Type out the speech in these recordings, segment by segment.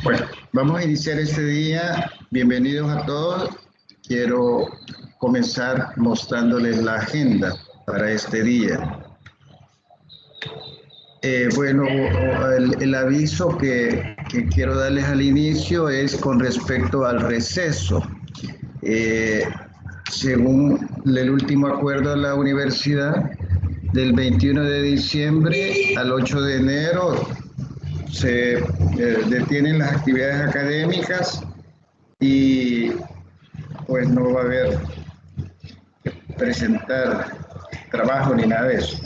Bueno, vamos a iniciar este día. Bienvenidos a todos. Quiero comenzar mostrándoles la agenda para este día. Bueno, el aviso que quiero darles al inicio es con respecto al receso. Según el último acuerdo de la universidad, del 21 de diciembre al 8 de enero se detienen las actividades académicas y pues no va a haber que presentar trabajo ni nada de eso.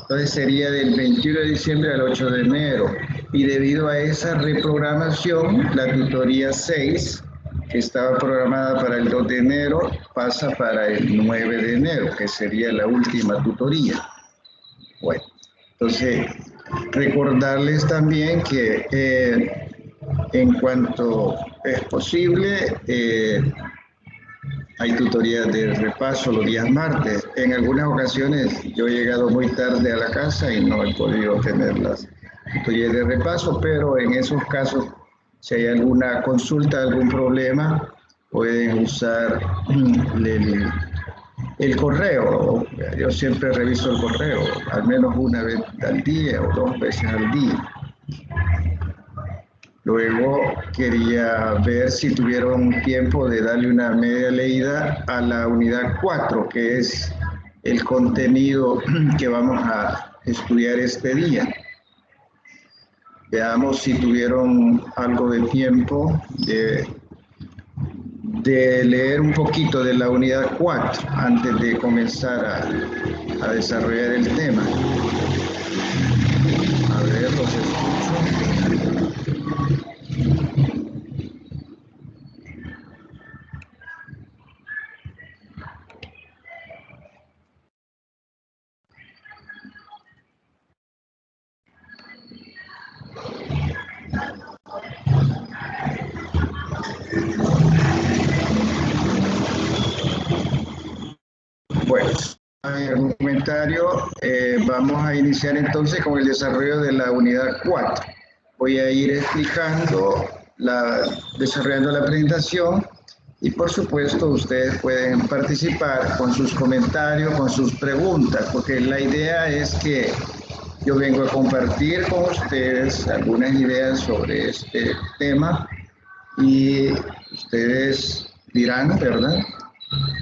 Entonces sería del 21 de diciembre al 8 de enero. Y debido a esa reprogramación, la tutoría 6, que estaba programada para el 2 de enero, pasa para el 9 de enero, que sería la última tutoría. Bueno, entonces recordarles también que en cuanto es posible, hay tutorías de repaso los días martes. En algunas ocasiones yo he llegado muy tarde a la casa y no he podido tener las tutorías de repaso, pero en esos casos, si hay alguna consulta, algún problema, pueden usar el correo. Yo siempre reviso el correo, al menos una vez al día o 2 veces al día. Luego quería ver si tuvieron tiempo de darle una media leída a la unidad 4, que es el contenido que vamos a estudiar este día. Veamos si tuvieron algo de tiempo de leer un poquito de la unidad 4 antes de comenzar a desarrollar el tema. A ver, los escucho. Bueno, hay algún comentario. Vamos a iniciar entonces con el desarrollo de la unidad 4. Voy a ir explicando, desarrollando la presentación y por supuesto ustedes pueden participar con sus comentarios, con sus preguntas, porque la idea es que yo vengo a compartir con ustedes algunas ideas sobre este tema y ustedes dirán, ¿verdad?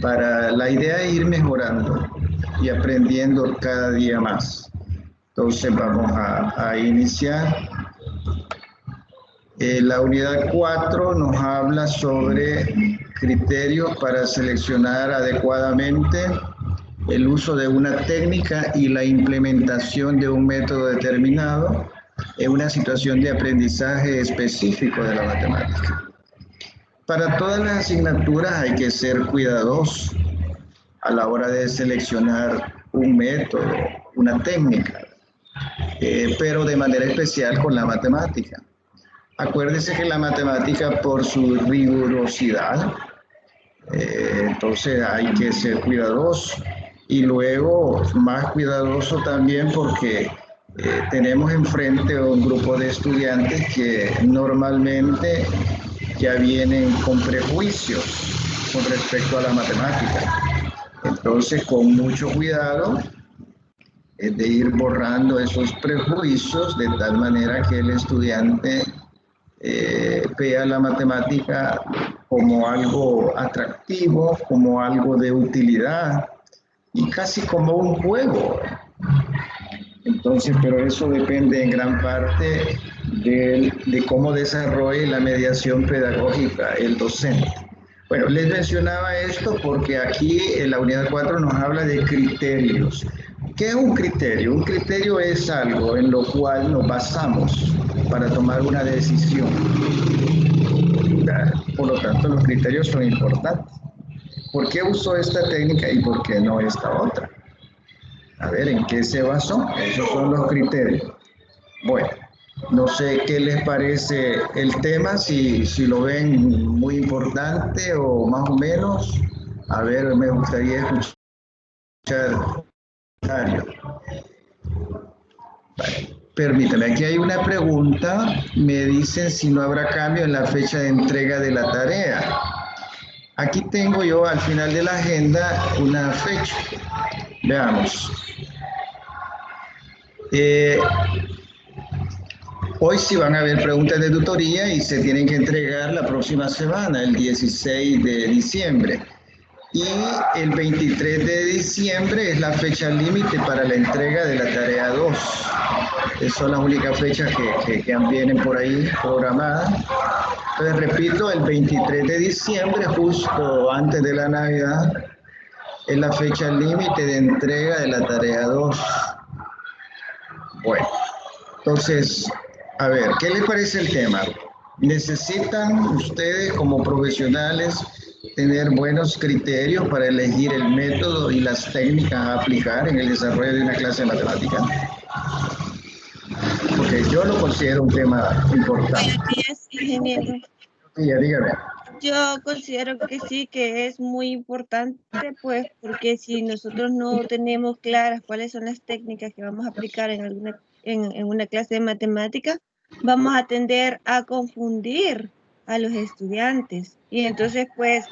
Para la idea de ir mejorando y aprendiendo cada día más. Entonces vamos a iniciar. La unidad 4 nos habla sobre criterios para seleccionar adecuadamente el uso de una técnica y la implementación de un método determinado en una situación de aprendizaje específico de la matemática. Para todas las asignaturas hay que ser cuidadosos a la hora de seleccionar un método, una técnica, pero de manera especial con la matemática. Acuérdese que la matemática, por su rigurosidad, entonces hay que ser cuidadoso y luego más cuidadoso también porque tenemos enfrente un grupo de estudiantes que normalmente ya vienen con prejuicios con respecto a la matemática. Entonces, con mucho cuidado, es de ir borrando esos prejuicios de tal manera que el estudiante vea la matemática como algo atractivo, como algo de utilidad y casi como un juego. Entonces, pero eso depende en gran parte de cómo desarrolle la mediación pedagógica el docente. Bueno, les mencionaba esto porque aquí en la unidad 4 nos habla de criterios. ¿Qué es un criterio? Un criterio es algo en lo cual nos basamos para tomar una decisión. Por lo tanto, los criterios son importantes. ¿Por qué usó esta técnica y por qué no esta otra? A ver, ¿en qué se basó? Esos son los criterios. Bueno, no sé qué les parece el tema, si lo ven muy importante o más o menos. A ver, me gustaría escuchar comentarios. Vale. Permítame, aquí hay una pregunta. Me dicen si no habrá cambio en la fecha de entrega de la tarea. Aquí tengo yo al final de la agenda una fecha. Veamos. Hoy sí van a haber preguntas de tutoría y se tienen que entregar la próxima semana, el 16 de diciembre. Y el 23 de diciembre es la fecha límite para la entrega de la tarea 2. Esas son las únicas fechas que vienen por ahí programadas. Entonces, repito, el 23 de diciembre, justo antes de la Navidad, es la fecha límite de entrega de la tarea 2. Bueno, entonces, a ver, ¿qué les parece el tema? ¿Necesitan ustedes como profesionales tener buenos criterios para elegir el método y las técnicas a aplicar en el desarrollo de una clase de matemáticas? Porque yo lo considero un tema importante. Buenos días, ingeniero. Sí, dígame. Yo considero que sí, que es muy importante, pues, porque si nosotros no tenemos claras cuáles son las técnicas que vamos a aplicar en una clase de matemáticas, vamos a tender a confundir a los estudiantes. Y entonces, pues,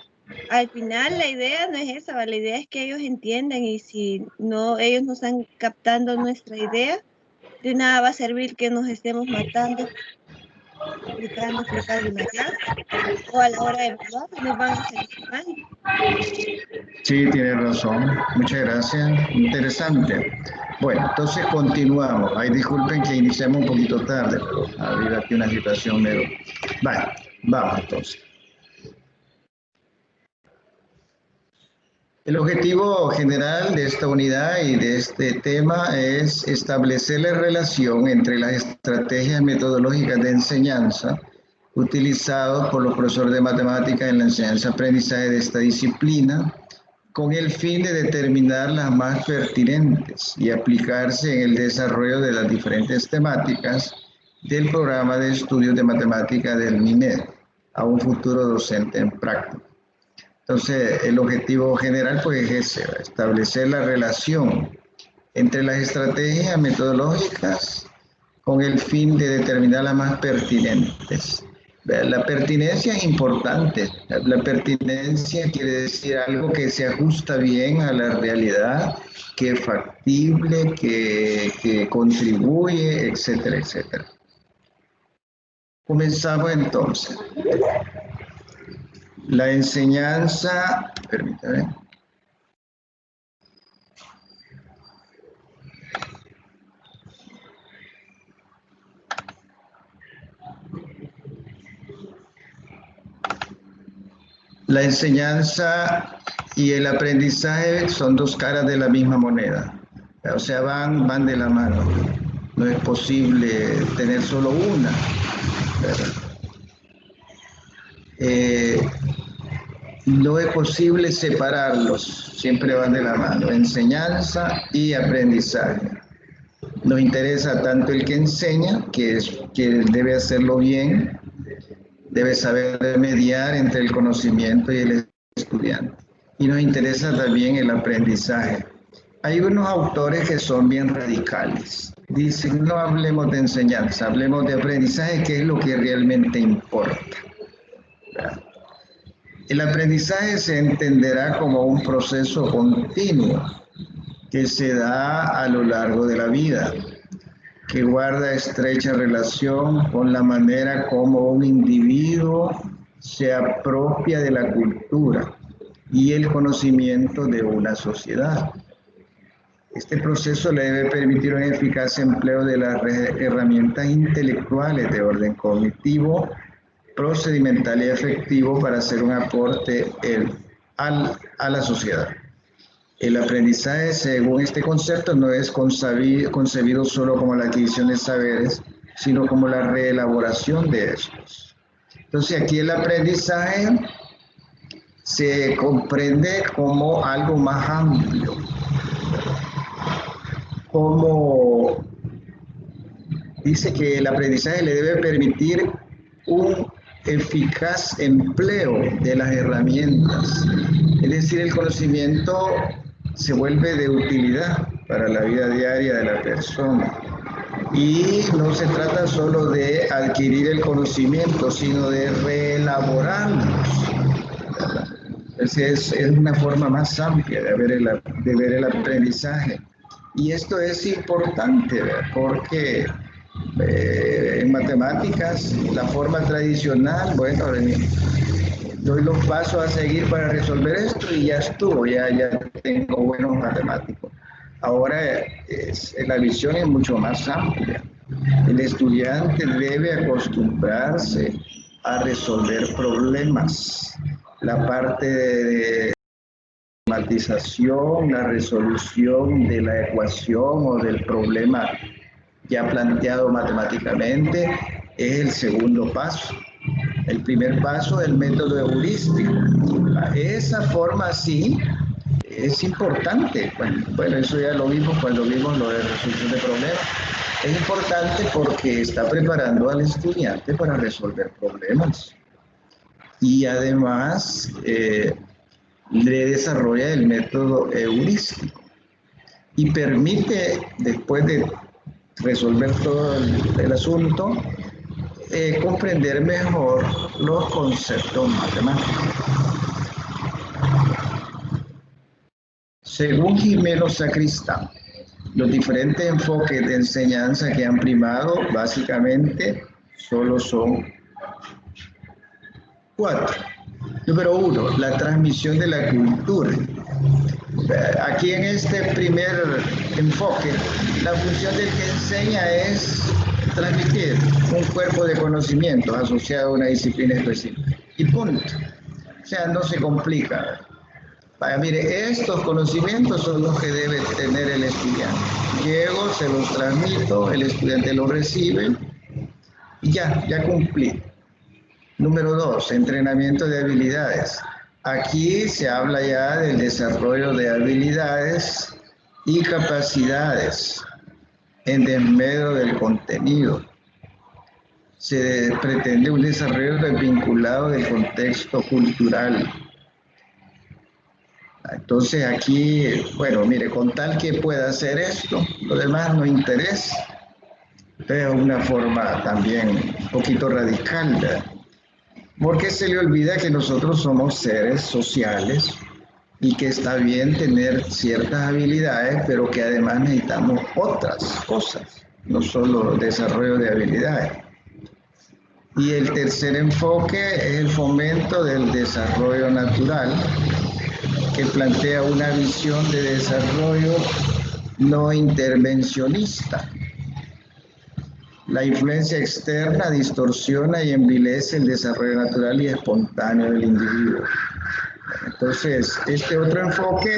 al final la idea no es esa, la idea es que ellos entiendan, y si no, ellos no están captando nuestra idea, de nada va a servir que nos estemos matando, explicando una clase, o a la hora de evaluar nos van a salir mal. Sí, tiene razón. Muchas gracias. Interesante. Bueno, entonces continuamos. Ay, disculpen que iniciamos un poquito tarde, pero ha habido aquí una situación medio... Vale, vamos entonces. El objetivo general de esta unidad y de este tema es establecer la relación entre las estrategias metodológicas de enseñanza utilizadas por los profesores de matemáticas en la enseñanza-aprendizaje de esta disciplina, con el fin de determinar las más pertinentes y aplicarse en el desarrollo de las diferentes temáticas del programa de estudios de matemática del MINED a un futuro docente en práctica. Entonces, el objetivo general pues es ese, establecer la relación entre las estrategias metodológicas con el fin de determinar las más pertinentes. La pertinencia es importante. La pertinencia quiere decir algo que se ajusta bien a la realidad, que es factible, que contribuye, etcétera, etcétera. Comenzamos entonces. La enseñanza, permítame. La enseñanza y el aprendizaje son dos caras de la misma moneda. O sea, van de la mano. No es posible tener solo una, ¿verdad? No es posible separarlos, siempre van de la mano, enseñanza y aprendizaje. Nos interesa tanto el que enseña, que debe hacerlo bien, debe saber mediar entre el conocimiento y el estudiante. Y nos interesa también el aprendizaje. Hay unos autores que son bien radicales. Dicen, no hablemos de enseñanza, hablemos de aprendizaje, que es lo que realmente importa. ¿Verdad? El aprendizaje se entenderá como un proceso continuo que se da a lo largo de la vida, que guarda estrecha relación con la manera como un individuo se apropia de la cultura y el conocimiento de una sociedad. Este proceso le debe permitir un eficaz empleo de las herramientas intelectuales de orden cognitivo, procedimental y efectivo para hacer un aporte a la sociedad. El aprendizaje, según este concepto, no es concebido solo como la adquisición de saberes, sino como la reelaboración de estos. Entonces, aquí el aprendizaje se comprende como algo más amplio, como dice que el aprendizaje le debe permitir un eficaz empleo de las herramientas. Es decir, el conocimiento se vuelve de utilidad para la vida diaria de la persona. Y no se trata solo de adquirir el conocimiento, sino de reelaborarlos. Es una forma más amplia de ver el aprendizaje. Y esto es importante, ¿verdad? Porque en matemáticas, la forma tradicional, bueno, doy los pasos a seguir para resolver esto y ya estuvo, ya tengo buenos matemáticos. Ahora la visión es mucho más amplia. El estudiante debe acostumbrarse a resolver problemas. La parte de automatización, la resolución de la ecuación o del problema ya planteado matemáticamente es el segundo paso. El primer paso es el método heurístico. Esa forma sí es importante. Bueno, eso ya lo vimos cuando vimos lo de resolución de problemas. Es importante porque está preparando al estudiante para resolver problemas. Y además le desarrolla el método heurístico. Y permite, después de resolver todo el asunto, comprender mejor los conceptos matemáticos. Según Jimeno Sacristán, los diferentes enfoques de enseñanza que han primado básicamente solo son 4. Número 1, la transmisión de la cultura. Aquí en este primer enfoque, la función del que enseña es transmitir un cuerpo de conocimientos asociado a una disciplina específica. Y punto. O sea, no se complica. Vaya, mire, estos conocimientos son los que debe tener el estudiante. Llego, se los transmito, el estudiante los recibe y ya cumplí. Número 2, entrenamiento de habilidades. Aquí se habla ya del desarrollo de habilidades y capacidades en desmedro del contenido. Se pretende un desarrollo desvinculado del contexto cultural. Entonces aquí, bueno, mire, con tal que pueda hacer esto, lo demás no interesa. Es una forma también un poquito radical, ¿verdad? Porque se le olvida que nosotros somos seres sociales y que está bien tener ciertas habilidades, pero que además necesitamos otras cosas, no solo desarrollo de habilidades. Y el tercer enfoque es el fomento del desarrollo natural, que plantea una visión de desarrollo no intervencionista. La influencia externa distorsiona y envilece el desarrollo natural y espontáneo del individuo. Entonces, este otro enfoque,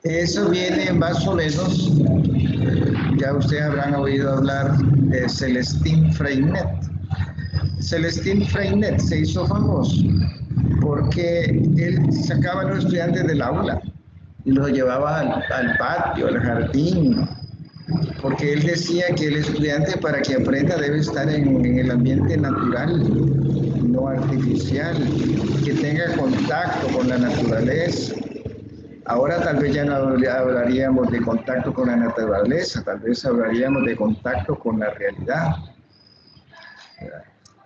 eso viene más o menos, ya ustedes habrán oído hablar de Celestin Freinet. Celestin Freinet se hizo famoso porque él sacaba a los estudiantes del aula y los llevaba al patio, al jardín, porque él decía que el estudiante para que aprenda debe estar en el ambiente natural, no artificial, que tenga contacto con la naturaleza. Ahora tal vez ya no hablaríamos de contacto con la naturaleza, tal vez hablaríamos de contacto con la realidad.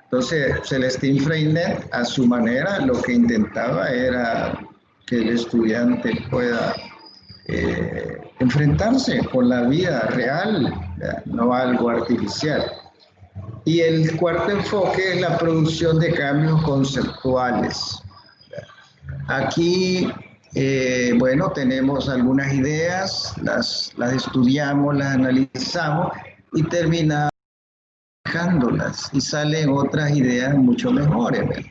Entonces, Celestin Freinet, a su manera, lo que intentaba era que el estudiante pueda enfrentarse con la vida real, no algo artificial. Y el cuarto enfoque es la producción de cambios conceptuales. Aquí, bueno, tenemos algunas ideas, las estudiamos, las analizamos y terminamos y salen otras ideas mucho mejores, ¿verdad?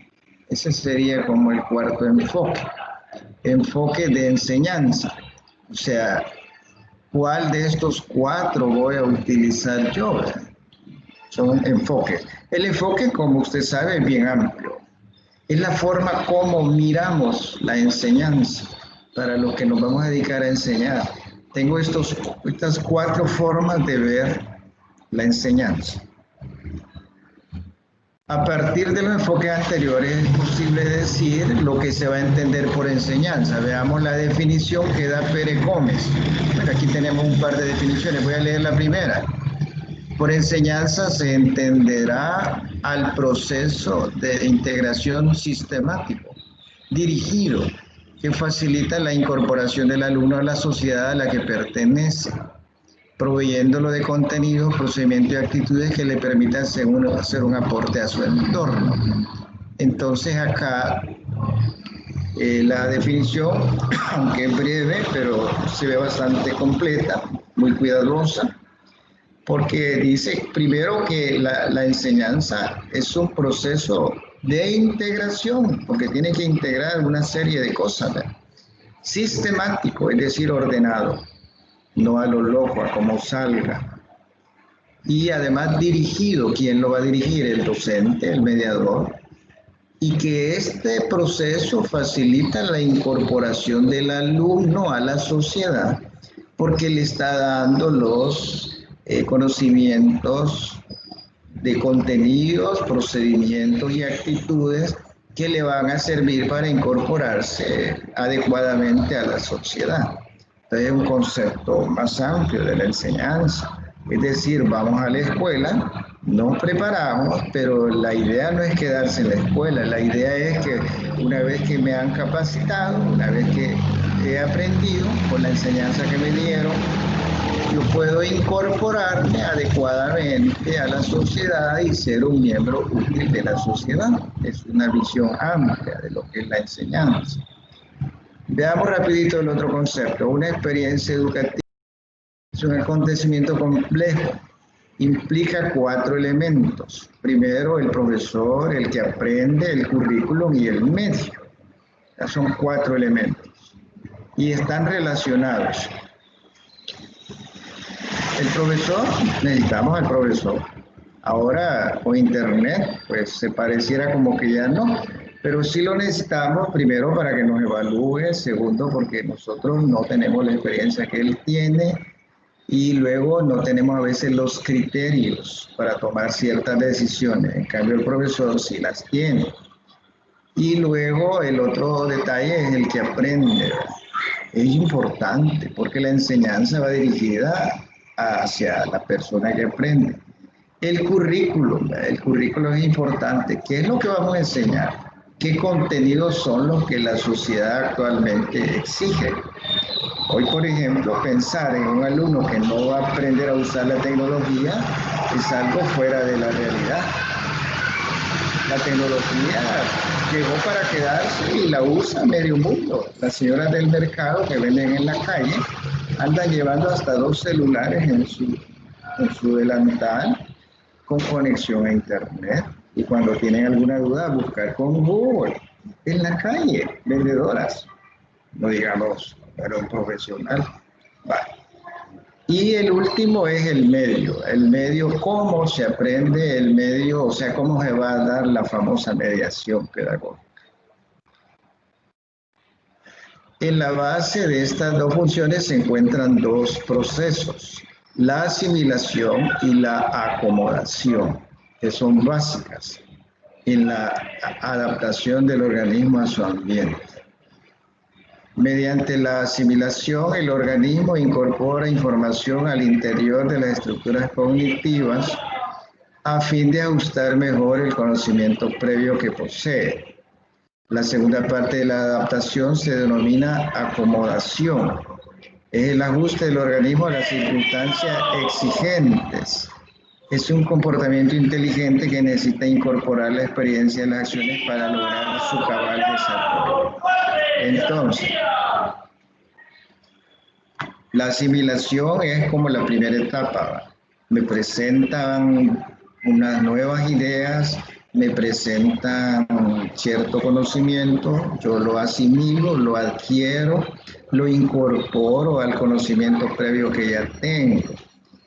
Ese sería como el cuarto enfoque. Enfoque de enseñanza. O sea, ¿cuál de estos 4 voy a utilizar yo, ¿verdad? Son enfoques. El enfoque, como usted sabe, es bien amplio. Es la forma como miramos la enseñanza para los que nos vamos a dedicar a enseñar. Tengo estas 4 formas de ver la enseñanza. A partir de los enfoques anteriores es posible decir lo que se va a entender por enseñanza. Veamos la definición que da Pérez Gómez. Bueno, aquí tenemos un par de definiciones. Voy a leer la primera. Por enseñanza se entenderá al proceso de integración sistemático, dirigido, que facilita la incorporación del alumno a la sociedad a la que pertenece, proveyéndolo de contenidos, procedimientos y actitudes que le permitan hacer un aporte a su entorno. Entonces acá la definición, aunque es breve, pero se ve bastante completa, muy cuidadosa, porque dice primero que la enseñanza es un proceso de integración, porque tiene que integrar una serie de cosas, ¿verdad? Sistemático, es decir, ordenado, no a lo loco, a como salga. Y además dirigido, ¿quién lo va a dirigir? El docente, el mediador. Y que este proceso facilita la incorporación del alumno a la sociedad, porque le está dando los conocimientos de contenidos, procedimientos y actitudes que le van a servir para incorporarse adecuadamente a la sociedad. Entonces es un concepto más amplio de la enseñanza. Es decir, vamos a la escuela, nos preparamos, pero la idea no es quedarse en la escuela, la idea es que una vez que me han capacitado, una vez que he aprendido con la enseñanza que me dieron, yo puedo incorporarme adecuadamente a la sociedad y ser un miembro útil de la sociedad. Es una visión amplia de lo que es la enseñanza. Veamos rapidito el otro concepto. Una experiencia educativa es un acontecimiento complejo. Implica 4 elementos. Primero, el profesor, el que aprende, el currículum y el medio. Ya son 4 elementos. Y están relacionados. El profesor, necesitamos al profesor. Ahora con internet, pues se pareciera como que ya no, pero sí lo necesitamos primero para que nos evalúe, segundo porque nosotros no tenemos la experiencia que él tiene y luego no tenemos a veces los criterios para tomar ciertas decisiones. En cambio el profesor sí las tiene. Y luego el otro detalle es el que aprende. Es importante porque la enseñanza va dirigida hacia la persona que aprende. El currículum es importante. ¿Qué es lo que vamos a enseñar? ¿Qué contenidos son los que la sociedad actualmente exige? Hoy, por ejemplo, pensar en un alumno que no va a aprender a usar la tecnología es algo fuera de la realidad. La tecnología llegó para quedarse y la usa medio mundo. Las señoras del mercado que venden en la calle andan llevando hasta 2 celulares en su delantal con conexión a internet. Y cuando tienen alguna duda, buscar con Google. En la calle, vendedoras. No digamos, para un profesional. Vale. Y el último es el medio, cómo se aprende el medio, o sea, cómo se va a dar la famosa mediación pedagógica. En la base de estas 2 funciones se encuentran 2 procesos, la asimilación y la acomodación, que son básicas en la adaptación del organismo a su ambiente. Mediante la asimilación, el organismo incorpora información al interior de las estructuras cognitivas a fin de ajustar mejor el conocimiento previo que posee. La segunda parte de la adaptación se denomina acomodación. Es el ajuste del organismo a las circunstancias exigentes. Es un comportamiento inteligente que necesita incorporar la experiencia en las acciones para lograr su cabal desarrollo. Entonces, la asimilación es como la primera etapa. Me presentan unas nuevas ideas, me presentan cierto conocimiento, yo lo asimilo, lo adquiero, lo incorporo al conocimiento previo que ya tengo.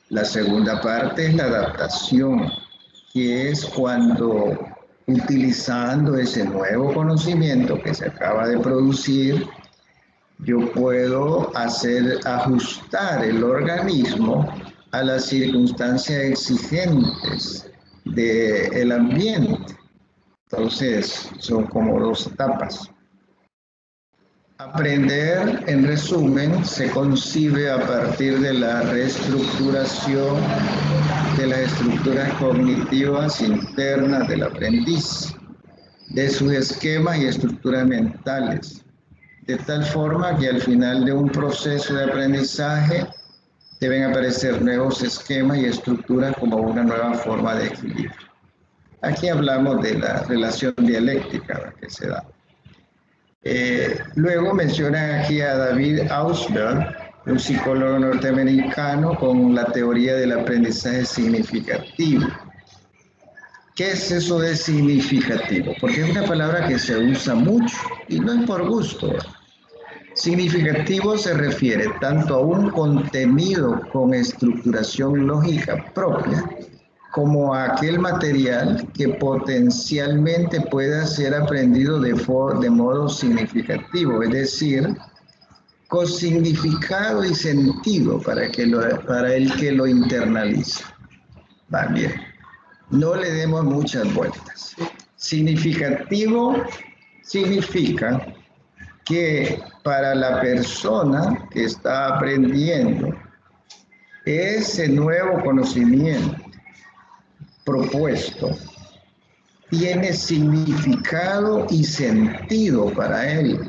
La segunda parte es la adaptación, que es cuando utilizando ese nuevo conocimiento que se acaba de producir, yo puedo ajustar el organismo a las circunstancias exigentes del ambiente. Entonces, son como 2 etapas. Aprender, en resumen, se concibe a partir de la reestructuración de las estructuras cognitivas internas del aprendiz, de sus esquemas y estructuras mentales, de tal forma que al final de un proceso de aprendizaje deben aparecer nuevos esquemas y estructuras como una nueva forma de equilibrio. Aquí hablamos de la relación dialéctica que se da. Luego mencionan aquí a David Ausberg, un psicólogo norteamericano con la teoría del aprendizaje significativo. ¿Qué es eso de significativo? Porque es una palabra que se usa mucho y no es por gusto. Significativo se refiere tanto a un contenido con estructuración lógica propia, como a aquel material que potencialmente pueda ser aprendido de modo significativo, es decir, con significado y sentido para el que lo internaliza. Va bien, no le demos muchas vueltas. Significativo significa que para la persona que está aprendiendo ese nuevo conocimiento propuesto tiene significado y sentido para él.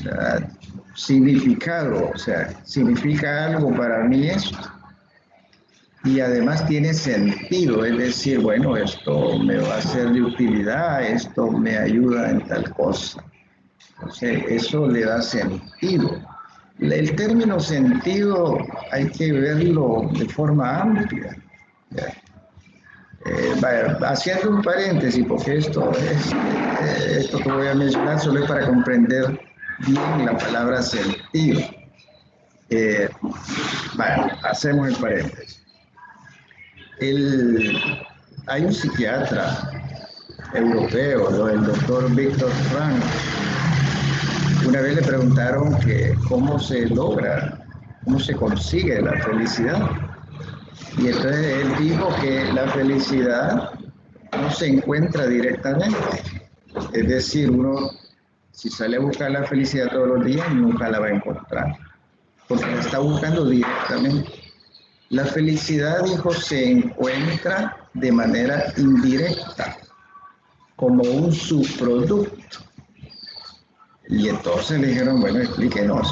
¿Verdad? Significado, o sea, significa algo para mí esto. Y además tiene sentido, es decir, bueno, esto me va a ser de utilidad, esto me ayuda en tal cosa. O sea, eso le da sentido. El término sentido hay que verlo de forma amplia. Haciendo un paréntesis, porque esto que voy a mencionar solo es para comprender bien la palabra sentido. Hacemos el paréntesis. Hay un psiquiatra europeo, el doctor Viktor Frankl. Una vez le preguntaron que cómo se logra, cómo se consigue la felicidad. Y entonces él dijo que la felicidad no se encuentra directamente. Es decir, uno, si sale a buscar la felicidad todos los días, nunca la va a encontrar, porque la está buscando directamente. La felicidad, dijo, se encuentra de manera indirecta, como un subproducto. Y entonces le dijeron, bueno, explíquenos.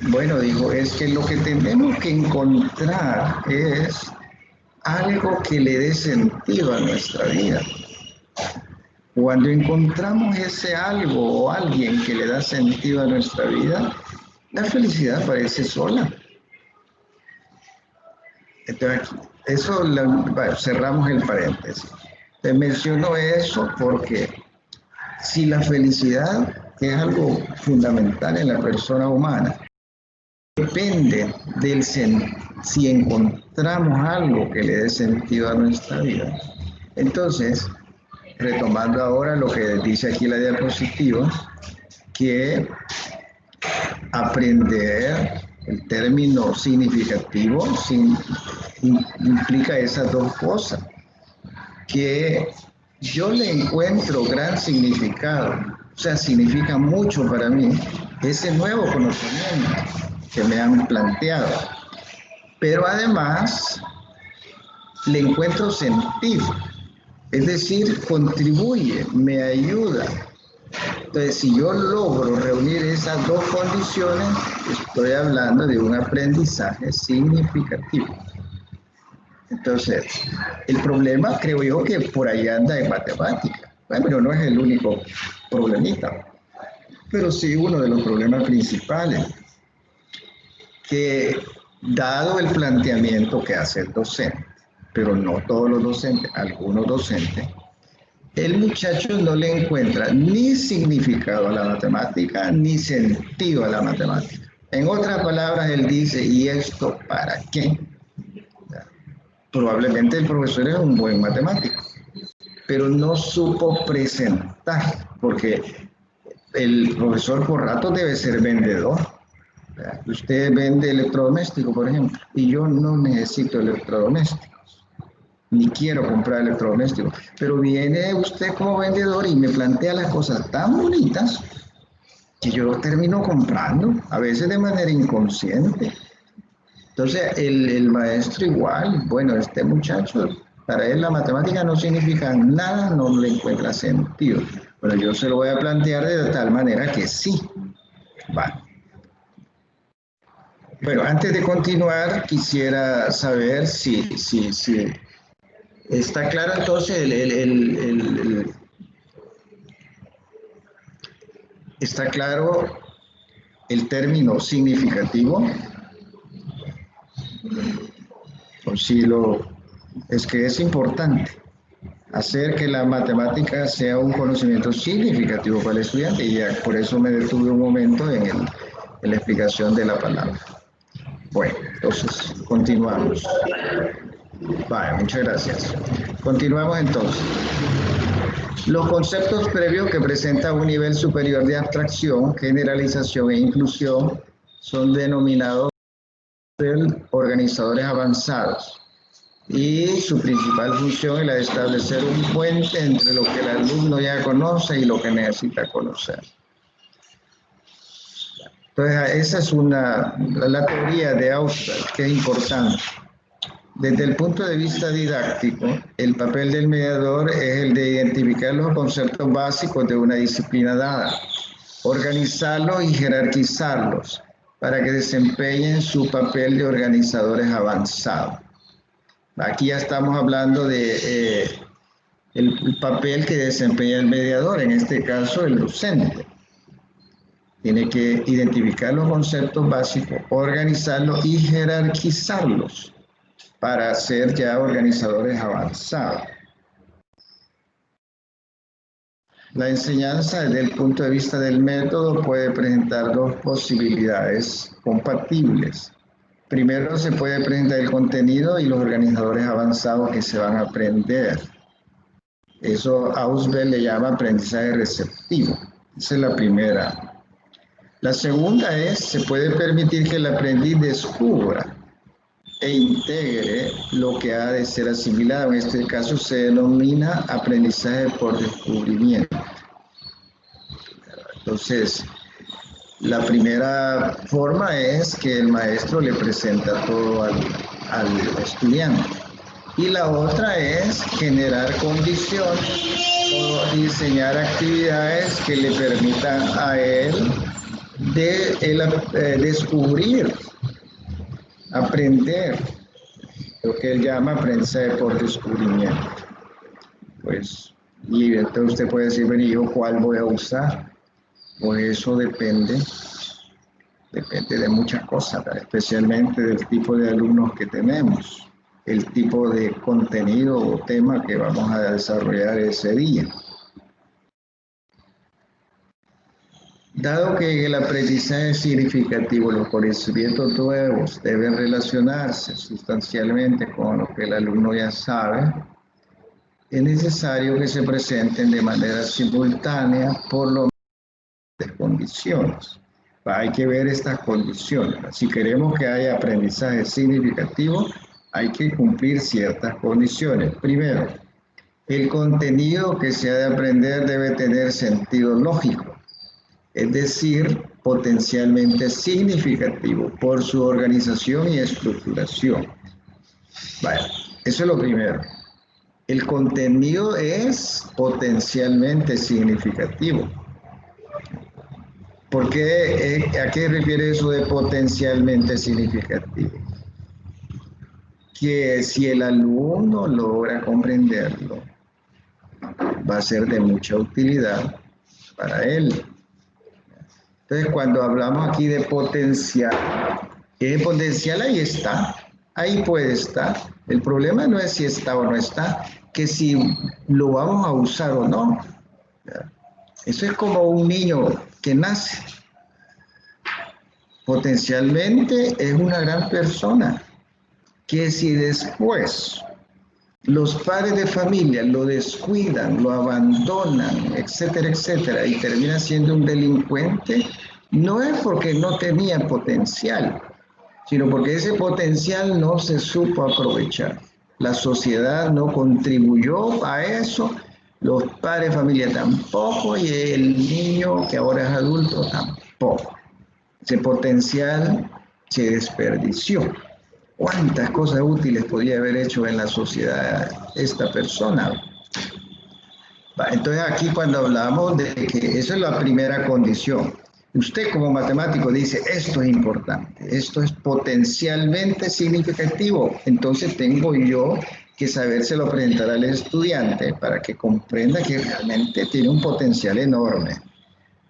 Bueno, dijo, es que lo que tenemos que encontrar es algo que le dé sentido a nuestra vida. Cuando encontramos ese algo o alguien que le da sentido a nuestra vida, la felicidad aparece sola. Entonces, cerramos el paréntesis. Te menciono eso porque si la felicidad, que es algo fundamental en la persona humana, depende del si encontramos algo que le dé sentido a nuestra vida. Entonces, retomando ahora lo que dice aquí la diapositiva, que aprender, el término significativo implica esas dos cosas, que yo le encuentro gran significado, o sea, significa mucho para mí ese nuevo conocimiento que me han planteado, pero además le encuentro sentido, es decir, contribuye, me ayuda. Entonces, si yo logro reunir esas dos condiciones, estoy hablando de un aprendizaje significativo. Entonces, el problema, creo yo, que por ahí anda en matemática. Bueno, no es el único problemita, pero sí uno de los problemas principales, que dado el planteamiento que hace el docente, pero no todos los docentes, algunos docentes, el muchacho no le encuentra ni significado a la matemática, ni sentido a la matemática. En otras palabras, él dice, ¿y esto para qué? Probablemente el profesor es un buen matemático, pero no supo presentar, porque el profesor por rato debe ser vendedor. Usted vende electrodomésticos, por ejemplo, y yo no necesito electrodomésticos, ni quiero comprar electrodomésticos, pero viene usted como vendedor y me plantea las cosas tan bonitas que yo lo termino comprando, a veces de manera inconsciente. Entonces, el maestro igual, bueno, este muchacho, para él la matemática no significa nada, no le encuentra sentido. Pero yo se lo voy a plantear de tal manera que sí. Va. Bueno, antes de continuar, quisiera saber si está claro entonces está claro el término significativo. O si es que es importante hacer que la matemática sea un conocimiento significativo para el estudiante, y ya por eso me detuve un momento en la explicación de la palabra. Bueno, entonces continuamos. Vale, muchas gracias. Continuamos entonces. Los conceptos previos que presenta un nivel superior de abstracción, generalización e inclusión son denominados organizadores avanzados, y su principal función es la de establecer un puente entre lo que el alumno ya conoce y lo que necesita conocer. Entonces, esa es la teoría de Ausberg, que es importante. Desde el punto de vista didáctico, el papel del mediador es el de identificar los conceptos básicos de una disciplina dada, organizarlos y jerarquizarlos para que desempeñen su papel de organizadores avanzados. Aquí ya estamos hablando de el papel que desempeña el mediador, en este caso el docente. Tiene que identificar los conceptos básicos, organizarlos y jerarquizarlos para ser ya organizadores avanzados. La enseñanza desde el punto de vista del método puede presentar dos posibilidades compatibles. Primero se puede presentar el contenido y los organizadores avanzados que se van a aprender. Eso Ausberg le llama aprendizaje receptivo. Esa es la primera. La segunda es, se puede permitir que el aprendiz descubra e integre lo que ha de ser asimilado. En este caso se denomina aprendizaje por descubrimiento. Entonces, la primera forma es que el maestro le presenta todo al estudiante. Y la otra es generar condiciones o diseñar actividades que le permitan a él descubrir, aprender, lo que él llama aprendizaje por descubrimiento. Pues, y entonces usted puede decir, bueno, ¿y yo cuál voy a usar? Pues eso depende de muchas cosas, especialmente del tipo de alumnos que tenemos, el tipo de contenido o tema que vamos a desarrollar ese día. Dado que el aprendizaje es significativo, los conocimientos nuevos deben relacionarse sustancialmente con lo que el alumno ya sabe, es necesario que se presenten de manera simultánea por lo menos de condiciones. Hay que ver estas condiciones. Si queremos que haya aprendizaje significativo, hay que cumplir ciertas condiciones. Primero, el contenido que se ha de aprender debe tener sentido lógico, es decir, potencialmente significativo por su organización y estructuración. Vale, eso es lo primero. El contenido es potencialmente significativo. ¿Por qué? ¿A qué refiere eso de potencialmente significativo? Que si el alumno logra comprenderlo, va a ser de mucha utilidad para él. Entonces, cuando hablamos aquí de potencial, el potencial ahí está, ahí puede estar. El problema no es si está o no está, que si lo vamos a usar o no. Eso es como un niño que nace. Potencialmente es una gran persona, que si después los padres de familia lo descuidan, lo abandonan, etcétera, etcétera, y termina siendo un delincuente, no es porque no tenía potencial, sino porque ese potencial no se supo aprovechar. La sociedad no contribuyó a eso, los padres de familia tampoco, y el niño que ahora es adulto tampoco. Ese potencial se desperdició. ¿Cuántas cosas útiles podría haber hecho en la sociedad esta persona? Entonces aquí cuando hablamos de que esa es la primera condición, usted como matemático dice, esto es importante, esto es potencialmente significativo, entonces tengo yo que sabérselo presentar al estudiante para que comprenda que realmente tiene un potencial enorme.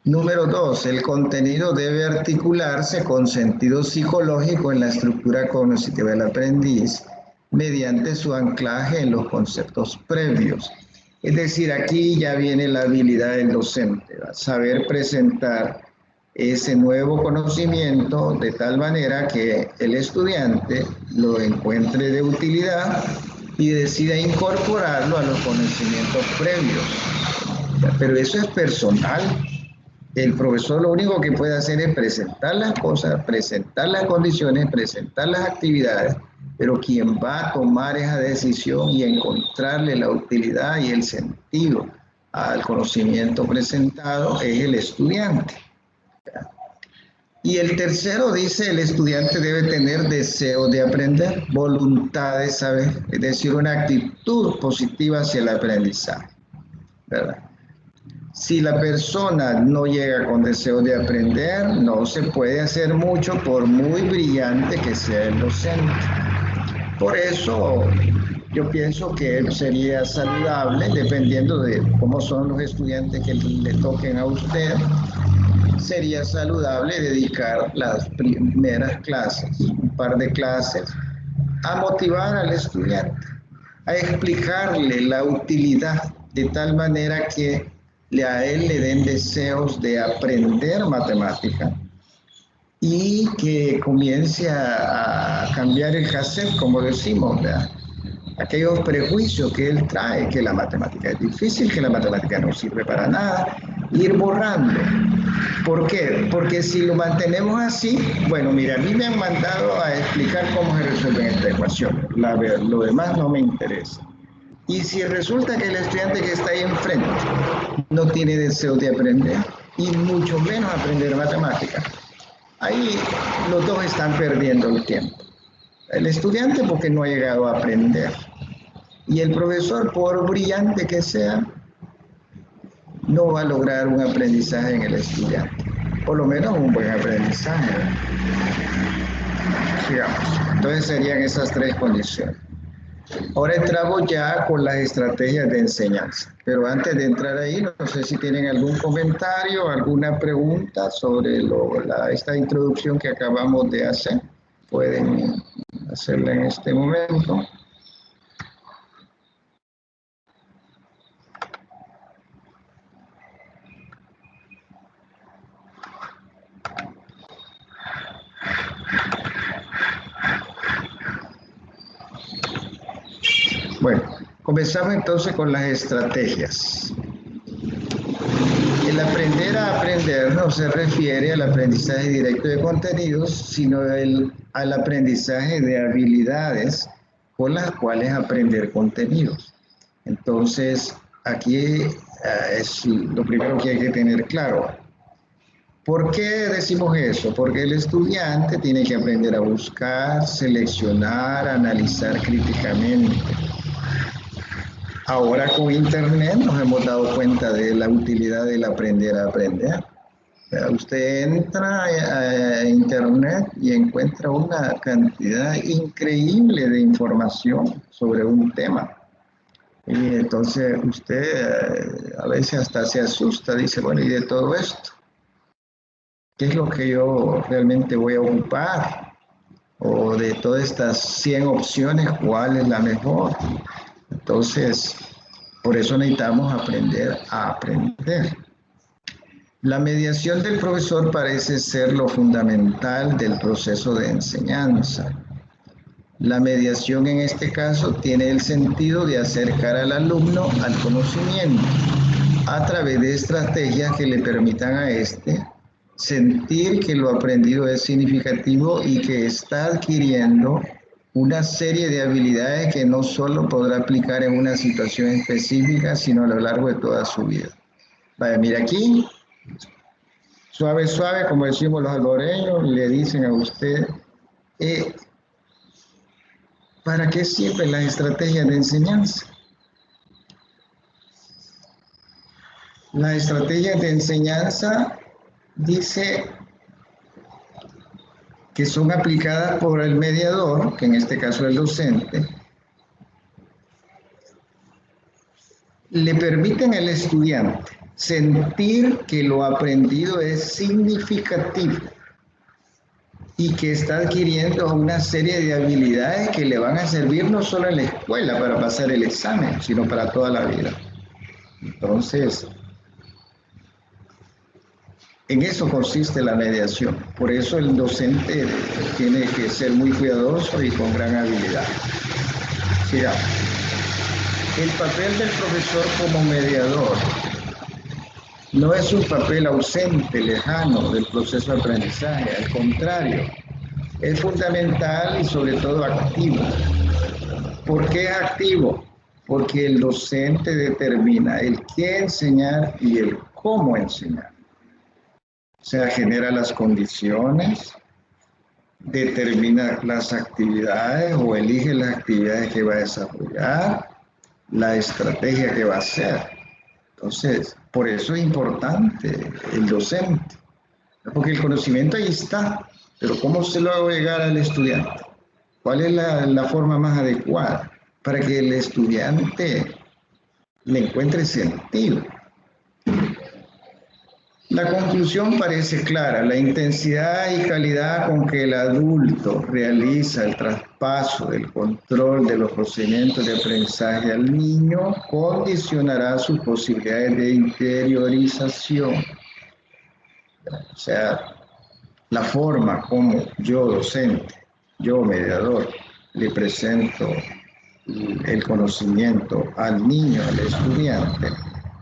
Número 2, el contenido debe articularse con sentido psicológico en la estructura cognitiva del aprendiz mediante su anclaje en los conceptos previos. Es decir, aquí ya viene la habilidad del docente, ¿va? Saber presentar ese nuevo conocimiento de tal manera que el estudiante lo encuentre de utilidad y decida incorporarlo a los conocimientos previos. Pero eso es personal. El profesor lo único que puede hacer es presentar las cosas, presentar las condiciones, presentar las actividades, pero quien va a tomar esa decisión y encontrarle la utilidad y el sentido al conocimiento presentado es el estudiante. Y el tercero dice, el estudiante debe tener deseo de aprender, voluntad de saber, es decir, una actitud positiva hacia el aprendizaje, ¿verdad? Si la persona no llega con deseo de aprender, no se puede hacer mucho por muy brillante que sea el docente. Por eso yo pienso que sería saludable, dependiendo de cómo son los estudiantes que le toquen a usted, sería saludable dedicar las primeras clases, un par de clases, a motivar al estudiante, a explicarle la utilidad de tal manera que a él le den deseos de aprender matemática y que comience a cambiar el cassette, como decimos, ¿verdad? Aquellos prejuicios que él trae, que la matemática es difícil, que la matemática no sirve para nada, ir borrando. ¿Por qué? Porque si lo mantenemos así, bueno, mira, a mí me han mandado a explicar cómo se resuelve esta ecuación, lo demás no me interesa. Y si resulta que el estudiante que está ahí enfrente no tiene deseo de aprender, y mucho menos aprender matemáticas, ahí los dos están perdiendo el tiempo. El estudiante porque no ha llegado a aprender, y el profesor, por brillante que sea, no va a lograr un aprendizaje en el estudiante, por lo menos un buen aprendizaje. Sigamos. Entonces serían esas tres condiciones. Ahora entramos ya con las estrategias de enseñanza, pero antes de entrar ahí, no sé si tienen algún comentario, alguna pregunta sobre esta introducción que acabamos de hacer. Pueden hacerla en este momento. Bueno, comenzamos entonces con las estrategias. El aprender a aprender no se refiere al aprendizaje directo de contenidos, sino al aprendizaje de habilidades con las cuales aprender contenidos. Entonces, aquí es lo primero que hay que tener claro. ¿Por qué decimos eso? Porque el estudiante tiene que aprender a buscar, seleccionar, analizar críticamente. Ahora con Internet nos hemos dado cuenta de la utilidad del aprender a aprender. Usted entra a Internet y encuentra una cantidad increíble de información sobre un tema. Y entonces usted a veces hasta se asusta, dice, bueno, ¿y de todo esto? ¿Qué es lo que yo realmente voy a ocupar? O de todas estas 100 opciones, ¿cuál es la mejor? Entonces, por eso necesitamos aprender a aprender. La mediación del profesor parece ser lo fundamental del proceso de enseñanza. La mediación en este caso tiene el sentido de acercar al alumno al conocimiento a través de estrategias que le permitan a éste sentir que lo aprendido es significativo y que está adquiriendo una serie de habilidades que no solo podrá aplicar en una situación específica, sino a lo largo de toda su vida. Vaya, mira aquí, suave, suave, como decimos los alboreños, le dicen a usted, ¿para qué sirven las estrategias de enseñanza? Las estrategias de enseñanza dice que son aplicadas por el mediador, que en este caso es el docente, le permiten al estudiante sentir que lo aprendido es significativo y que está adquiriendo una serie de habilidades que le van a servir no solo en la escuela para pasar el examen, sino para toda la vida. Entonces, en eso consiste la mediación. Por eso el docente tiene que ser muy cuidadoso y con gran habilidad. Sigamos. El papel del profesor como mediador no es un papel ausente, lejano del proceso de aprendizaje, al contrario, es fundamental y sobre todo activo. ¿Por qué es activo? Porque el docente determina el qué enseñar y el cómo enseñar. O sea, genera las condiciones, determina las actividades o elige las actividades que va a desarrollar, la estrategia que va a hacer. Entonces, por eso es importante el docente, porque el conocimiento ahí está, pero ¿cómo se lo va a llegar al estudiante? ¿Cuál es la forma más adecuada para que el estudiante le encuentre sentido? La conclusión parece clara, la intensidad y calidad con que el adulto realiza el traspaso del control de los procedimientos de aprendizaje al niño condicionará sus posibilidades de interiorización. O sea, la forma como yo docente, yo mediador, le presento el conocimiento al niño, al estudiante,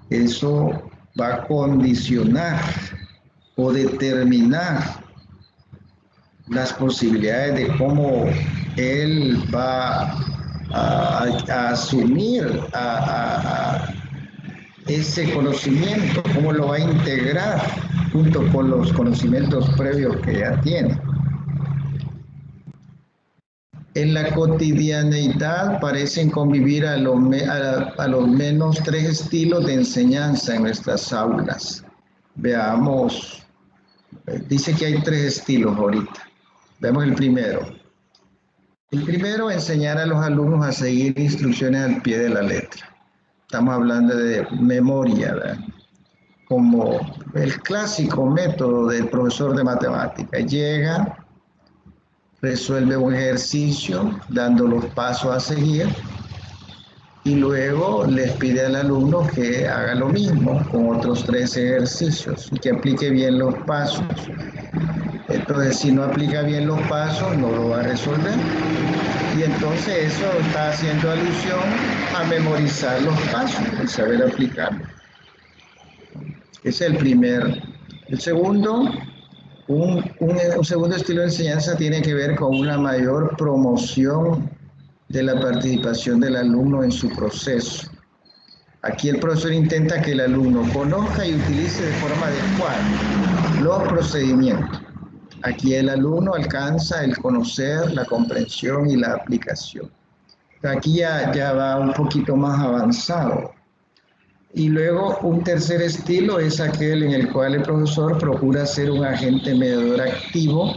eso va a condicionar o determinar las posibilidades de cómo él va a asumir ese conocimiento, cómo lo va a integrar junto con los conocimientos previos que ya tiene. En la cotidianeidad parecen convivir a lo menos 3 estilos de enseñanza en nuestras aulas. Veamos, dice que hay 3 estilos ahorita. Veamos el primero. El primero, enseñar a los alumnos a seguir instrucciones al pie de la letra. Estamos hablando de memoria, ¿verdad? Como el clásico método del profesor de matemáticas. Llega, resuelve un ejercicio dando los pasos a seguir y luego les pide al alumno que haga lo mismo con otros 3 ejercicios y que aplique bien los pasos. Entonces, si no aplica bien los pasos, no lo va a resolver. Y entonces eso está haciendo alusión a memorizar los pasos y saber aplicarlos. Ese es el primer. El segundo, un segundo estilo de enseñanza tiene que ver con una mayor promoción de la participación del alumno en su proceso. Aquí el profesor intenta que el alumno conozca y utilice de forma adecuada los procedimientos. Aquí el alumno alcanza el conocer, la comprensión y la aplicación. Aquí ya va un poquito más avanzado. Y luego un tercer estilo es aquel en el cual el profesor procura ser un agente mediador activo,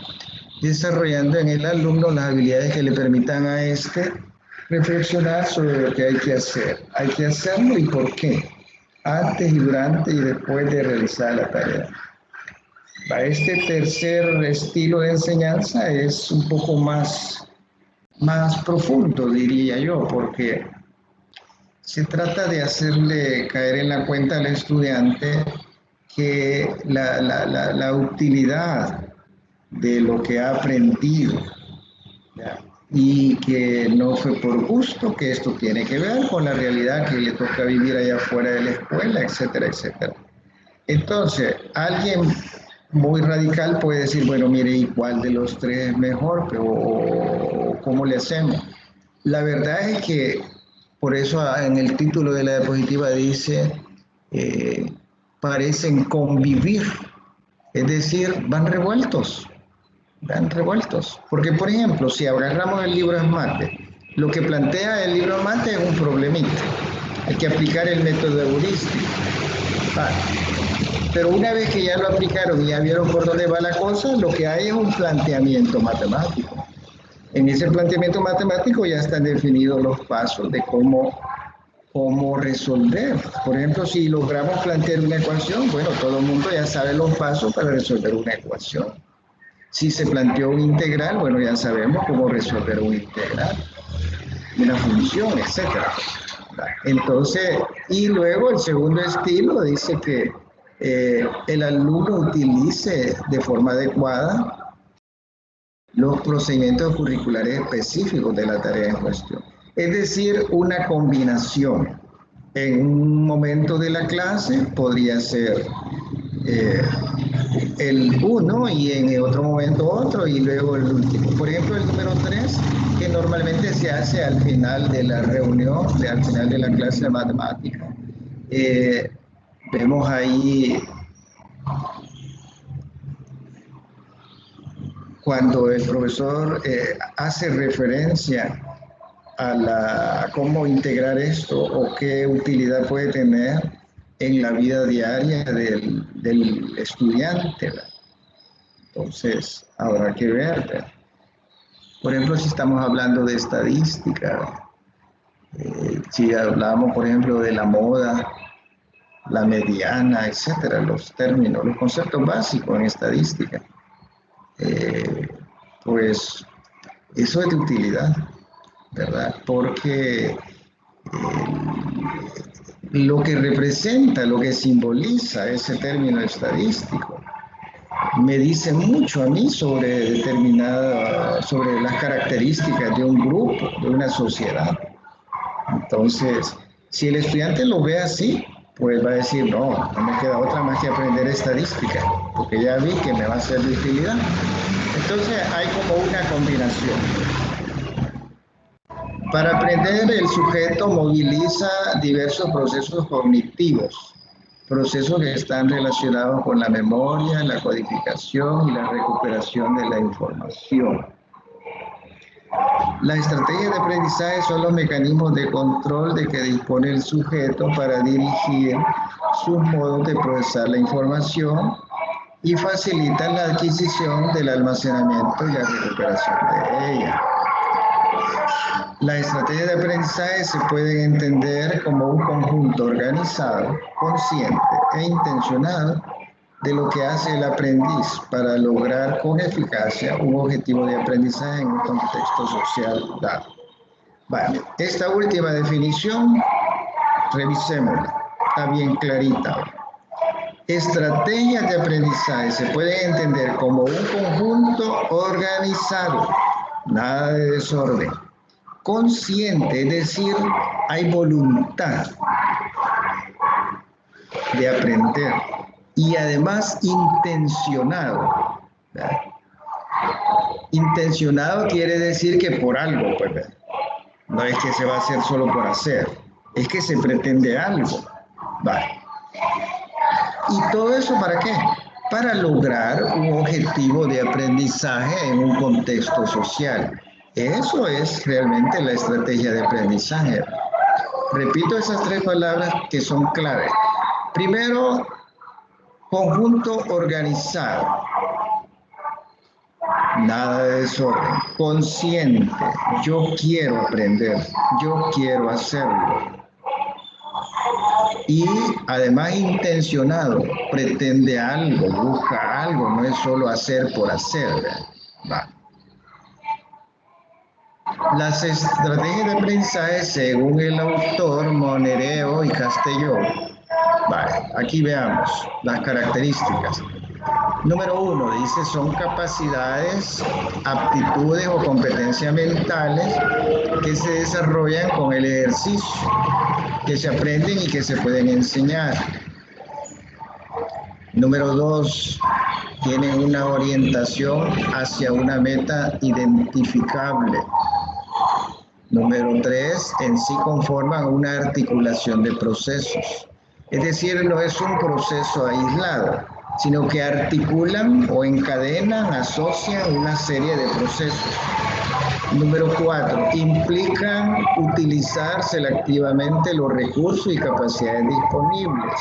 desarrollando en el alumno las habilidades que le permitan a este reflexionar sobre lo que hay que hacer. Hay que hacerlo y por qué, antes y durante y después de realizar la tarea. Este tercer estilo de enseñanza es un poco más profundo, diría yo, porque se trata de hacerle caer en la cuenta al estudiante que la utilidad de lo que ha aprendido, ¿ya? Y que no fue por gusto, que esto tiene que ver con la realidad que le toca vivir allá afuera de la escuela, etcétera, etcétera. Entonces, alguien muy radical puede decir, bueno, mire, ¿y cuál de los tres es mejor? Pero, ¿cómo le hacemos? La verdad es que por eso en el título de la diapositiva dice, eh, parecen convivir, es decir, van revueltos. Porque, por ejemplo, si agarramos el libro Mate, lo que plantea el libro Mate es un problemita. Hay que aplicar el método heurístico. Vale. Pero una vez que ya lo aplicaron y ya vieron por dónde va la cosa, lo que hay es un planteamiento matemático. En ese planteamiento matemático ya están definidos los pasos de cómo resolver. Por ejemplo, si logramos plantear una ecuación, bueno, todo el mundo ya sabe los pasos para resolver una ecuación. Si se planteó un integral, bueno, ya sabemos cómo resolver un integral, una función, etc. Entonces, y luego el segundo estilo dice que el alumno utilice de forma adecuada los procedimientos curriculares específicos de la tarea en cuestión. Es decir, una combinación. En un momento de la clase podría ser el uno y en otro momento otro y luego el último. Por ejemplo, el número 3, que normalmente se hace al final de la reunión, al final de la clase de matemática. Vemos ahí cuando el profesor hace referencia a cómo integrar esto o qué utilidad puede tener en la vida diaria del estudiante, ¿verdad? Entonces, habrá que ver, ¿verdad? Por ejemplo, si estamos hablando de estadística, si hablamos, por ejemplo, de la moda, la mediana, etcétera, los términos, los conceptos básicos en estadística, pues eso es de utilidad, ¿verdad? Porque lo que representa, lo que simboliza ese término estadístico, me dice mucho a mí sobre sobre las características de un grupo, de una sociedad. Entonces, si el estudiante lo ve así, pues va a decir, no me queda otra más que aprender estadística, porque ya vi que me va a ser de utilidad. Entonces, hay como una combinación. Para aprender, el sujeto moviliza diversos procesos cognitivos, procesos que están relacionados con la memoria, la codificación y la recuperación de la información. Las estrategias de aprendizaje son los mecanismos de control de que dispone el sujeto para dirigir sus modos de procesar la información y facilitan la adquisición del almacenamiento y la recuperación de ella. Las estrategias de aprendizaje se pueden entender como un conjunto organizado, consciente e intencionado de lo que hace el aprendiz para lograr con eficacia un objetivo de aprendizaje en un contexto social dado. Vale, esta última definición, revisémosla, está bien clarita. Estrategias de aprendizaje se pueden entender como un conjunto organizado, nada de desorden, consciente, es decir, hay voluntad de aprender y además intencionado, ¿verdad? Intencionado quiere decir que por algo, pues, ¿verdad? No es que se va a hacer solo por hacer, es que se pretende algo, ¿vale? ¿Y todo eso para qué? Para lograr un objetivo de aprendizaje en un contexto social. Eso es realmente la estrategia de aprendizaje. Repito esas tres palabras que son clave. Primero, conjunto organizado. Nada de desorden. Consciente. Yo quiero aprender. Yo quiero hacerlo. Y además intencionado. Pretende algo, busca algo. No es solo hacer por hacer. Va. Las estrategias de aprendizaje, según el autor Monereo y Castelló. Vale, aquí veamos las características. Número 1, dice, son capacidades, aptitudes o competencias mentales que se desarrollan con el ejercicio, que se aprenden y que se pueden enseñar. Número 2, tienen una orientación hacia una meta identificable. Número 3, en sí conforman una articulación de procesos. Es decir, no es un proceso aislado, sino que articulan o encadenan, asocian una serie de procesos. Número 4, implican utilizar selectivamente los recursos y capacidades disponibles.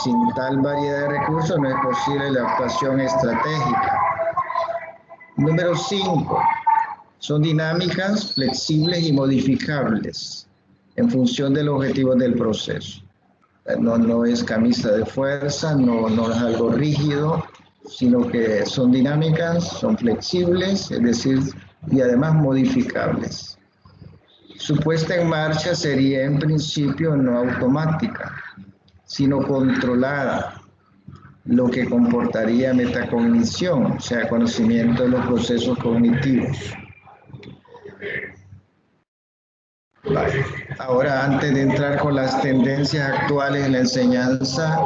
Sin tal variedad de recursos no es posible la actuación estratégica. Número 5, son dinámicas, flexibles y modificables en función de los objetivos del proceso. No es camisa de fuerza, no es algo rígido, sino que son dinámicas, son flexibles, es decir, y además modificables. Su puesta en marcha sería en principio no automática, sino controlada, lo que comportaría metacognición, o sea, conocimiento de los procesos cognitivos. Vale. Ahora, antes de entrar con las tendencias actuales en la enseñanza,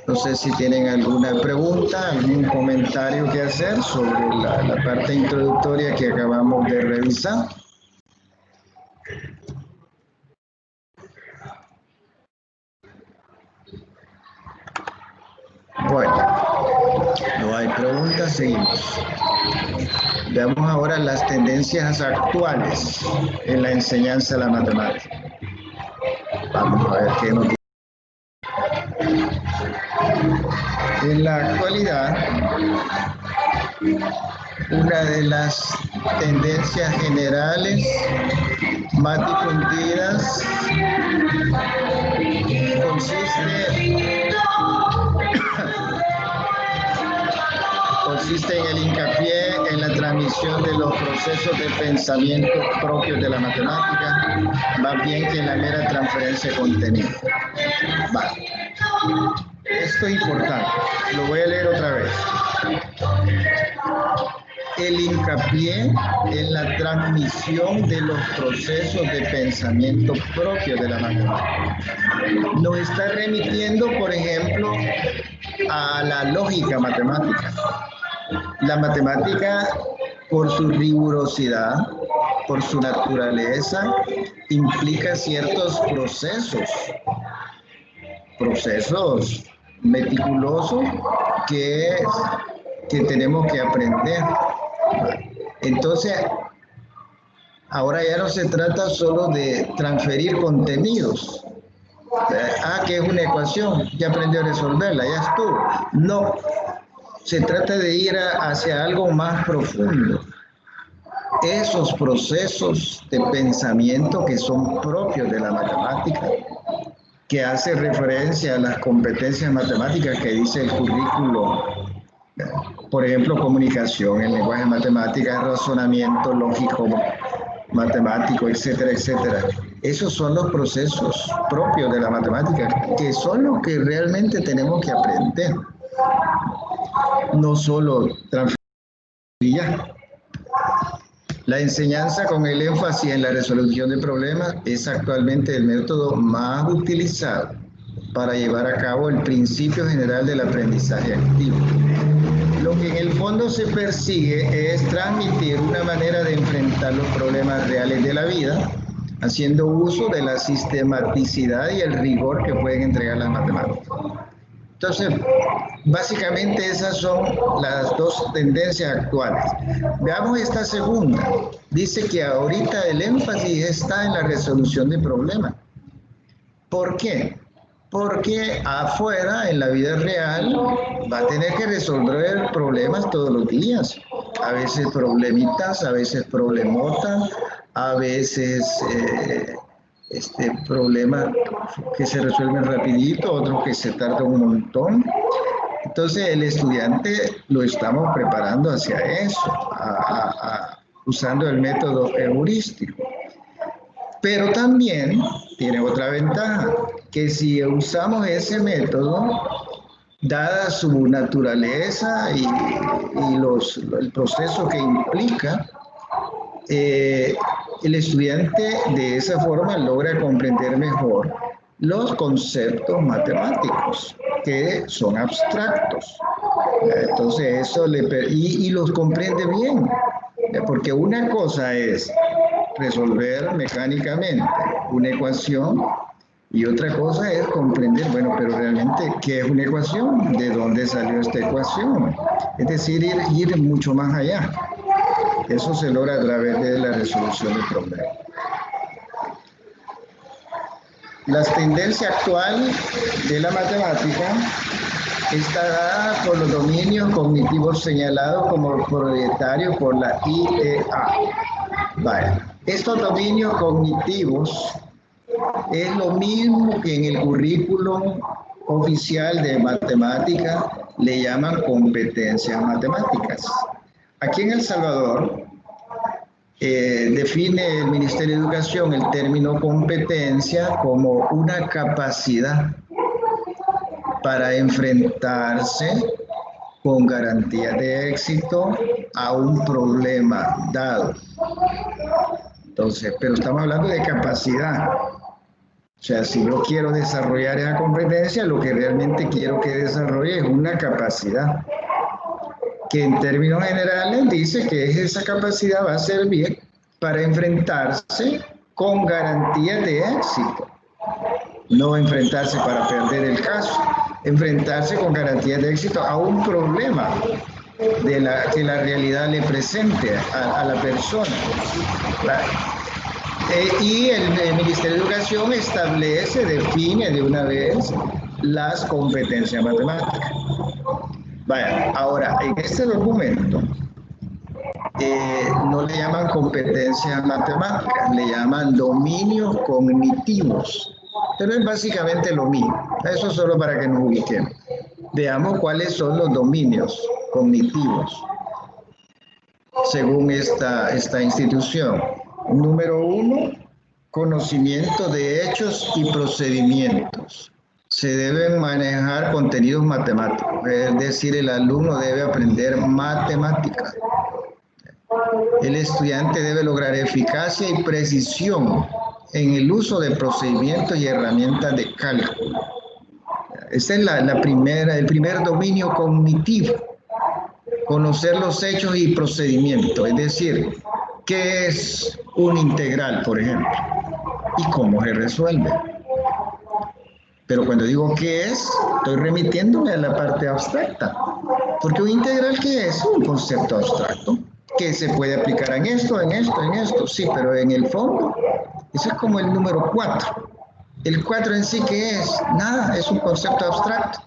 no sé si tienen alguna pregunta, algún comentario que hacer sobre la parte introductoria que acabamos de revisar. Bueno, no hay preguntas, seguimos. Veamos ahora las tendencias actuales en la enseñanza de la matemática. Vamos a ver qué nos dice. En la actualidad, una de las tendencias generales más difundidas consiste en el hincapié en la transmisión de los procesos de pensamiento propios de la matemática, más bien que en la mera transferencia de contenido. Vale. Esto es importante, lo voy a leer otra vez. El hincapié en la transmisión de los procesos de pensamiento propios de la matemática. Nos está remitiendo, por ejemplo, a la lógica matemática. La matemática, por su rigurosidad, por su naturaleza, implica ciertos procesos meticulosos que tenemos que aprender. Entonces, ahora ya no se trata solo de transferir contenidos. Que es una ecuación, ya aprendió a resolverla, ya estuvo. No, se trata de ir hacia algo más profundo. Esos procesos de pensamiento que son propios de la matemática, que hace referencia a las competencias matemáticas que dice el currículo, por ejemplo, comunicación en lenguaje matemáticas, razonamiento lógico, matemático, etcétera, etcétera. Esos son los procesos propios de la matemática, que son los que realmente tenemos que aprender. No solo transferir. La enseñanza con el énfasis en la resolución de problemas es actualmente el método más utilizado para llevar a cabo el principio general del aprendizaje activo. Lo que en el fondo se persigue es transmitir una manera de enfrentar los problemas reales de la vida, haciendo uso de la sistematicidad y el rigor que pueden entregar las matemáticas. Entonces, básicamente esas son las dos tendencias actuales. Veamos esta segunda. Dice que ahorita el énfasis está en la resolución de problemas. ¿Por qué? Porque afuera, en la vida real, va a tener que resolver problemas todos los días. A veces problemitas, a veces problemotas, a veces problemas que se resuelven rapidito, otros que se tardan un montón. Entonces el estudiante lo estamos preparando hacia eso, usando el método heurístico. Pero también tiene otra ventaja, que si usamos ese método, dada su naturaleza y el proceso que implica, el estudiante de esa forma logra comprender mejor los conceptos matemáticos, que son abstractos. Entonces eso y los comprende bien, porque una cosa es resolver mecánicamente una ecuación y otra cosa es comprender, bueno, pero realmente, ¿qué es una ecuación? ¿De dónde salió esta ecuación? Es decir, ir mucho más allá. Eso se logra a través de la resolución del problema. La tendencia actual de la matemática está dada por los dominios cognitivos señalados como prioritarios por la IEA. Vale. Estos dominios cognitivos es lo mismo que en el currículum oficial de matemática le llaman competencias matemáticas. Aquí en El Salvador define el Ministerio de Educación el término competencia como una capacidad para enfrentarse con garantía de éxito a un problema dado. Entonces, pero estamos hablando de capacidad. O sea, si yo quiero desarrollar esa competencia, lo que realmente quiero que desarrolle es una capacidad que en términos generales dice que esa capacidad va a servir para enfrentarse con garantía de éxito. No enfrentarse para perder el caso, enfrentarse con garantía de éxito a un problema que la realidad le presente a la persona. Y el Ministerio de Educación define de una vez las competencias matemáticas. Vaya, ahora, en este documento no le llaman competencias matemáticas, le llaman dominios cognitivos, pero es básicamente lo mismo. Eso solo para que nos ubiquemos. Veamos cuáles son los dominios cognitivos según esta institución. Número 1, conocimiento de hechos y procedimientos. Se deben manejar contenidos matemáticos, es decir, el alumno debe aprender matemáticas. El estudiante debe lograr eficacia y precisión en el uso de procedimientos y herramientas de cálculo. Este es el primer dominio cognitivo. Conocer los hechos y procedimientos, es decir, ¿qué es un integral, por ejemplo? ¿Y cómo se resuelve? Pero cuando digo qué es, estoy remitiéndome a la parte abstracta. Porque un integral, ¿qué es? Un concepto abstracto que se puede aplicar en esto, en esto, en esto. Sí, pero en el fondo, eso es como el número 4. El 4 en sí, ¿qué es? Nada, es un concepto abstracto.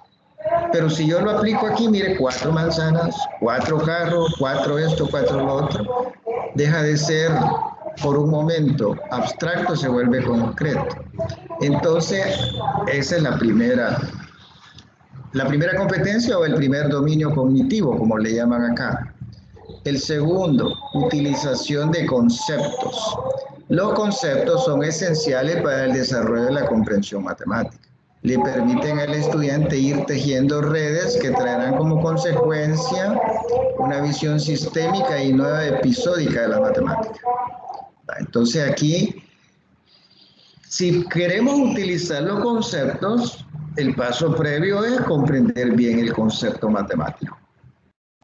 Pero si yo lo aplico aquí, mire, 4 manzanas, 4 carros, 4 esto, 4 lo otro, deja de ser por un momento abstracto, se vuelve concreto. Entonces, esa es la primera competencia o el primer dominio cognitivo, como le llaman acá. El segundo, utilización de conceptos. Los conceptos son esenciales para el desarrollo de la comprensión matemática. Le permiten al estudiante ir tejiendo redes que traerán como consecuencia una visión sistémica y no episódica de la matemática. Entonces aquí, si queremos utilizar los conceptos, el paso previo es comprender bien el concepto matemático.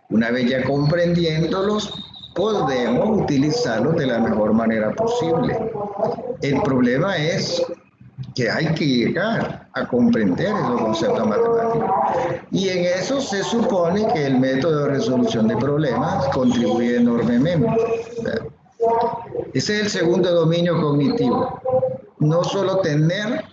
Una vez ya comprendiéndolos, podemos utilizarlos de la mejor manera posible. El problema es que hay que llegar a comprender esos conceptos matemáticos. Y en eso se supone que el método de resolución de problemas contribuye enormemente. Ese es el segundo dominio cognitivo. No solo tener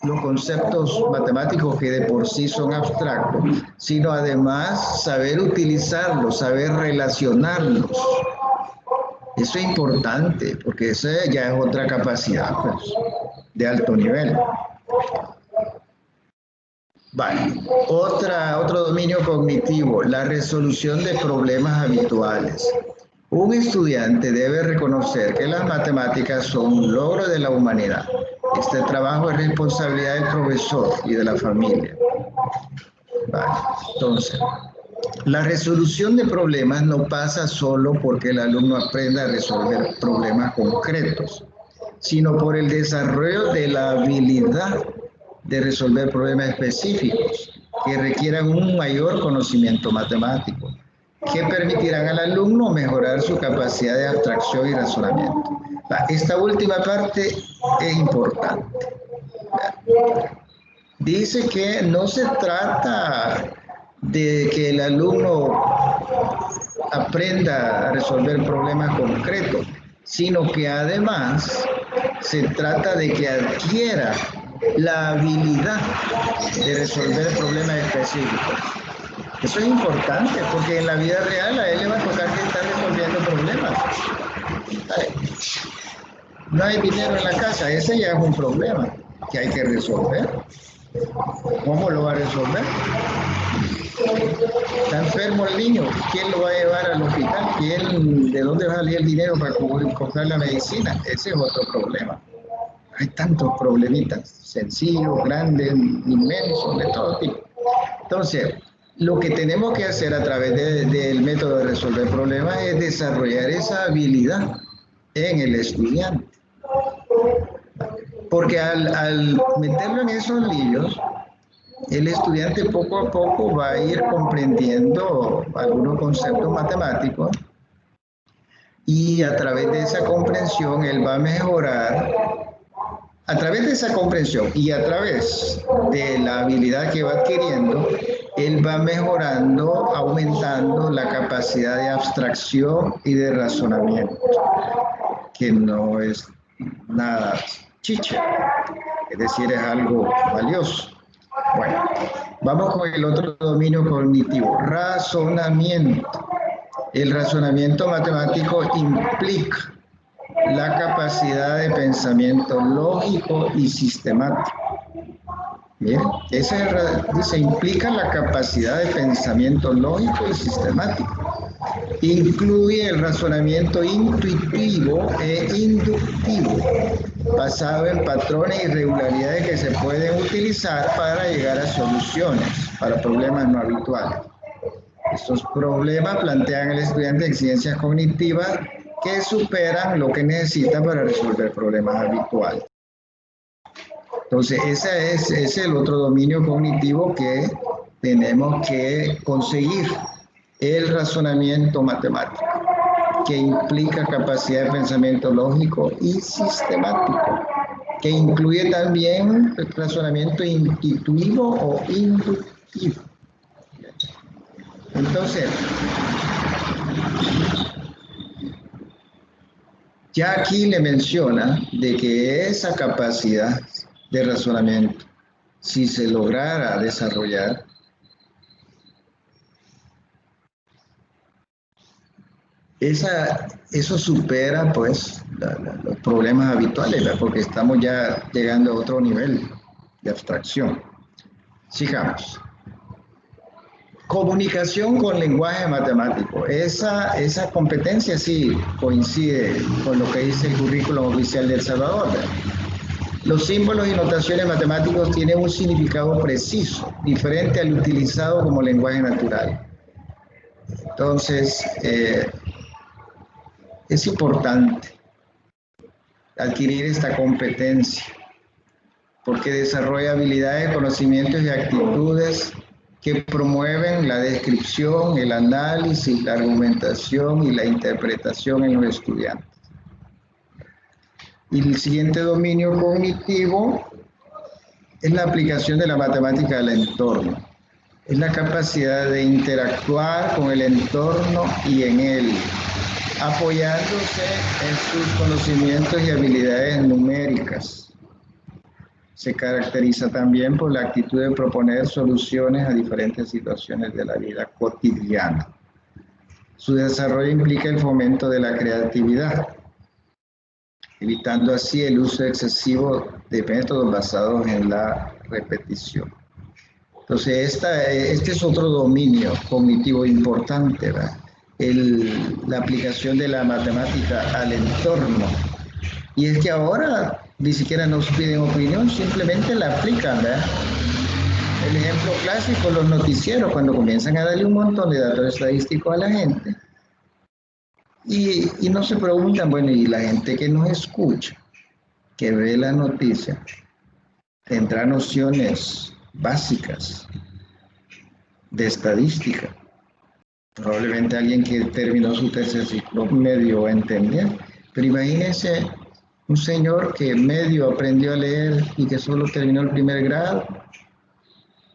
los conceptos matemáticos que de por sí son abstractos, sino además saber utilizarlos, saber relacionarlos. Eso es importante, porque esa ya es otra capacidad, pues, de alto nivel. Vale, otro dominio cognitivo, la resolución de problemas habituales. Un estudiante debe reconocer que las matemáticas son un logro de la humanidad. Este trabajo es responsabilidad del profesor y de la familia. Vale, entonces, la resolución de problemas no pasa solo porque el alumno aprenda a resolver problemas concretos, sino por el desarrollo de la habilidad de resolver problemas específicos. que requieran un mayor conocimiento matemático, que permitirán al alumno mejorar su capacidad de abstracción y razonamiento. Esta última parte es importante. Dice que no se trata de que el alumno aprenda a resolver problemas concretos, sino que además se trata de que adquiera la habilidad de resolver problemas específicos. Eso es importante porque en la vida real a él le va a tocar que estar resolviendo problemas. No hay dinero en la casa, ese ya es un problema que hay que resolver. ¿Cómo lo va a resolver? Está enfermo el niño, ¿quién lo va a llevar al hospital? ¿De dónde va a salir el dinero para comprar la medicina? Ese es otro problema. Hay tantos problemitas, sencillos, grandes, inmensos, de todo tipo. Entonces, lo que tenemos que hacer a través del método de resolver problemas es desarrollar esa habilidad en el estudiante. Porque al meterlo en esos líos, el estudiante poco a poco va a ir comprendiendo algunos conceptos matemáticos y a través de esa comprensión él va a mejorar. A través de esa comprensión y a través de la habilidad que va adquiriendo, él va mejorando, aumentando la capacidad de abstracción y de razonamiento, que no es nada chicha, es decir, es algo valioso. Bueno, vamos con el otro dominio cognitivo, razonamiento. El razonamiento matemático implica la capacidad de pensamiento lógico y sistemático. Bien, dice, implica la capacidad de pensamiento lógico y sistemático. Incluye el razonamiento intuitivo e inductivo, basado en patrones y regularidades que se pueden utilizar para llegar a soluciones para problemas no habituales. Estos problemas plantean al estudiante exigencias cognitivas que superan lo que necesita para resolver problemas habituales. Entonces, ese es el otro dominio cognitivo que tenemos que conseguir, el razonamiento matemático, que implica capacidad de pensamiento lógico y sistemático, que incluye también el razonamiento intuitivo o inductivo. Entonces, ya aquí le menciona de que esa capacidad de razonamiento, si se lograra desarrollar, eso supera pues los problemas habituales, ¿verdad? Porque estamos ya llegando a otro nivel de abstracción. Sigamos. Comunicación con lenguaje matemático. Esa competencia sí coincide con lo que dice el currículum oficial de El Salvador, ¿verdad? Los símbolos y notaciones matemáticos tienen un significado preciso, diferente al utilizado como lenguaje natural. Entonces, es importante adquirir esta competencia porque desarrolla habilidades, conocimientos y actitudes que promueven la descripción, el análisis, la argumentación y la interpretación en los estudiantes. Y el siguiente dominio cognitivo es la aplicación de la matemática al entorno. Es la capacidad de interactuar con el entorno y en él, apoyándose en sus conocimientos y habilidades numéricas. Se caracteriza también por la actitud de proponer soluciones a diferentes situaciones de la vida cotidiana. Su desarrollo implica el fomento de la creatividad, evitando así el uso excesivo de métodos basados en la repetición. Entonces, este es otro dominio cognitivo importante, ¿verdad? La aplicación de la matemática al entorno. Y es que ahora ni siquiera nos piden opinión, simplemente la aplican, ¿verdad? El ejemplo clásico, los noticieros, cuando comienzan a darle un montón de datos estadísticos a la gente, y no se preguntan, bueno, y la gente que nos escucha, que ve la noticia, tendrá nociones básicas de estadística. Probablemente alguien que terminó su tercer ciclo medio va a entender, pero imagínense un señor que medio aprendió a leer y que solo terminó el primer grado.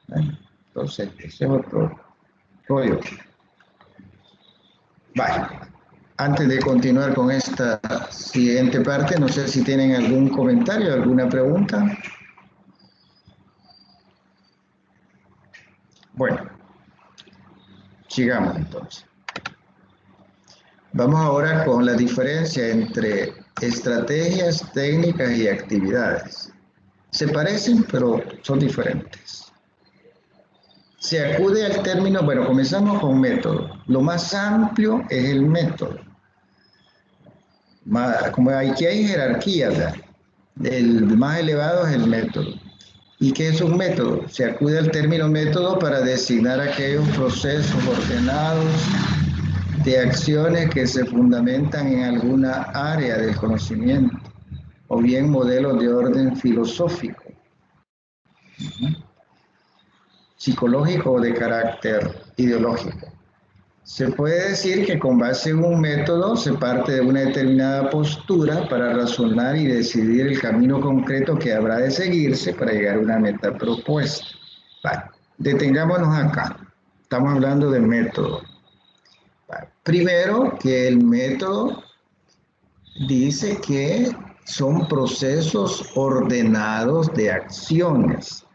Bueno, entonces, ese es otro rollo. Vale. Antes de continuar con esta siguiente parte, no sé si tienen algún comentario, alguna pregunta. Bueno, sigamos entonces. Vamos ahora con la diferencia entre estrategias, técnicas y actividades. Se parecen, pero son diferentes. Se acude al término, bueno, comenzamos con método. Lo más amplio es el método. Como aquí hay jerarquía, ¿verdad? El más elevado es el método. ¿Y qué es un método? Se acude al término método para designar aquellos procesos ordenados de acciones que se fundamentan en alguna área del conocimiento o bien modelos de orden filosófico, psicológico o de carácter ideológico. Se puede decir que con base en un método se parte de una determinada postura para razonar y decidir el camino concreto que habrá de seguirse para llegar a una meta propuesta. Vale, detengámonos acá. Estamos hablando de método. Vale. Primero, que el método dice que son procesos ordenados de acciones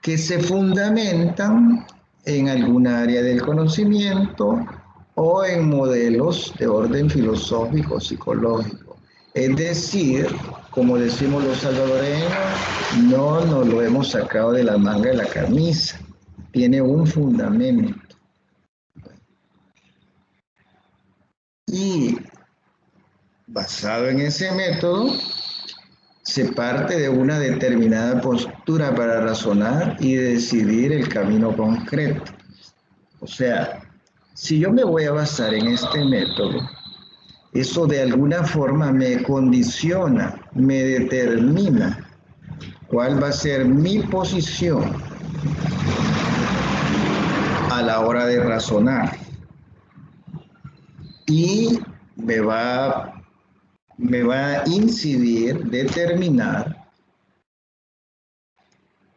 que se fundamentan en alguna área del conocimiento o en modelos de orden filosófico, psicológico. Es decir, como decimos los salvadoreños, no nos lo hemos sacado de la manga de la camisa, tiene un fundamento. Y basado en ese método, se parte de una determinada postura para razonar y decidir el camino concreto. O sea, si yo me voy a basar en este método, eso de alguna forma me condiciona, me determina cuál va a ser mi posición a la hora de razonar. Y me va a incidir, determinar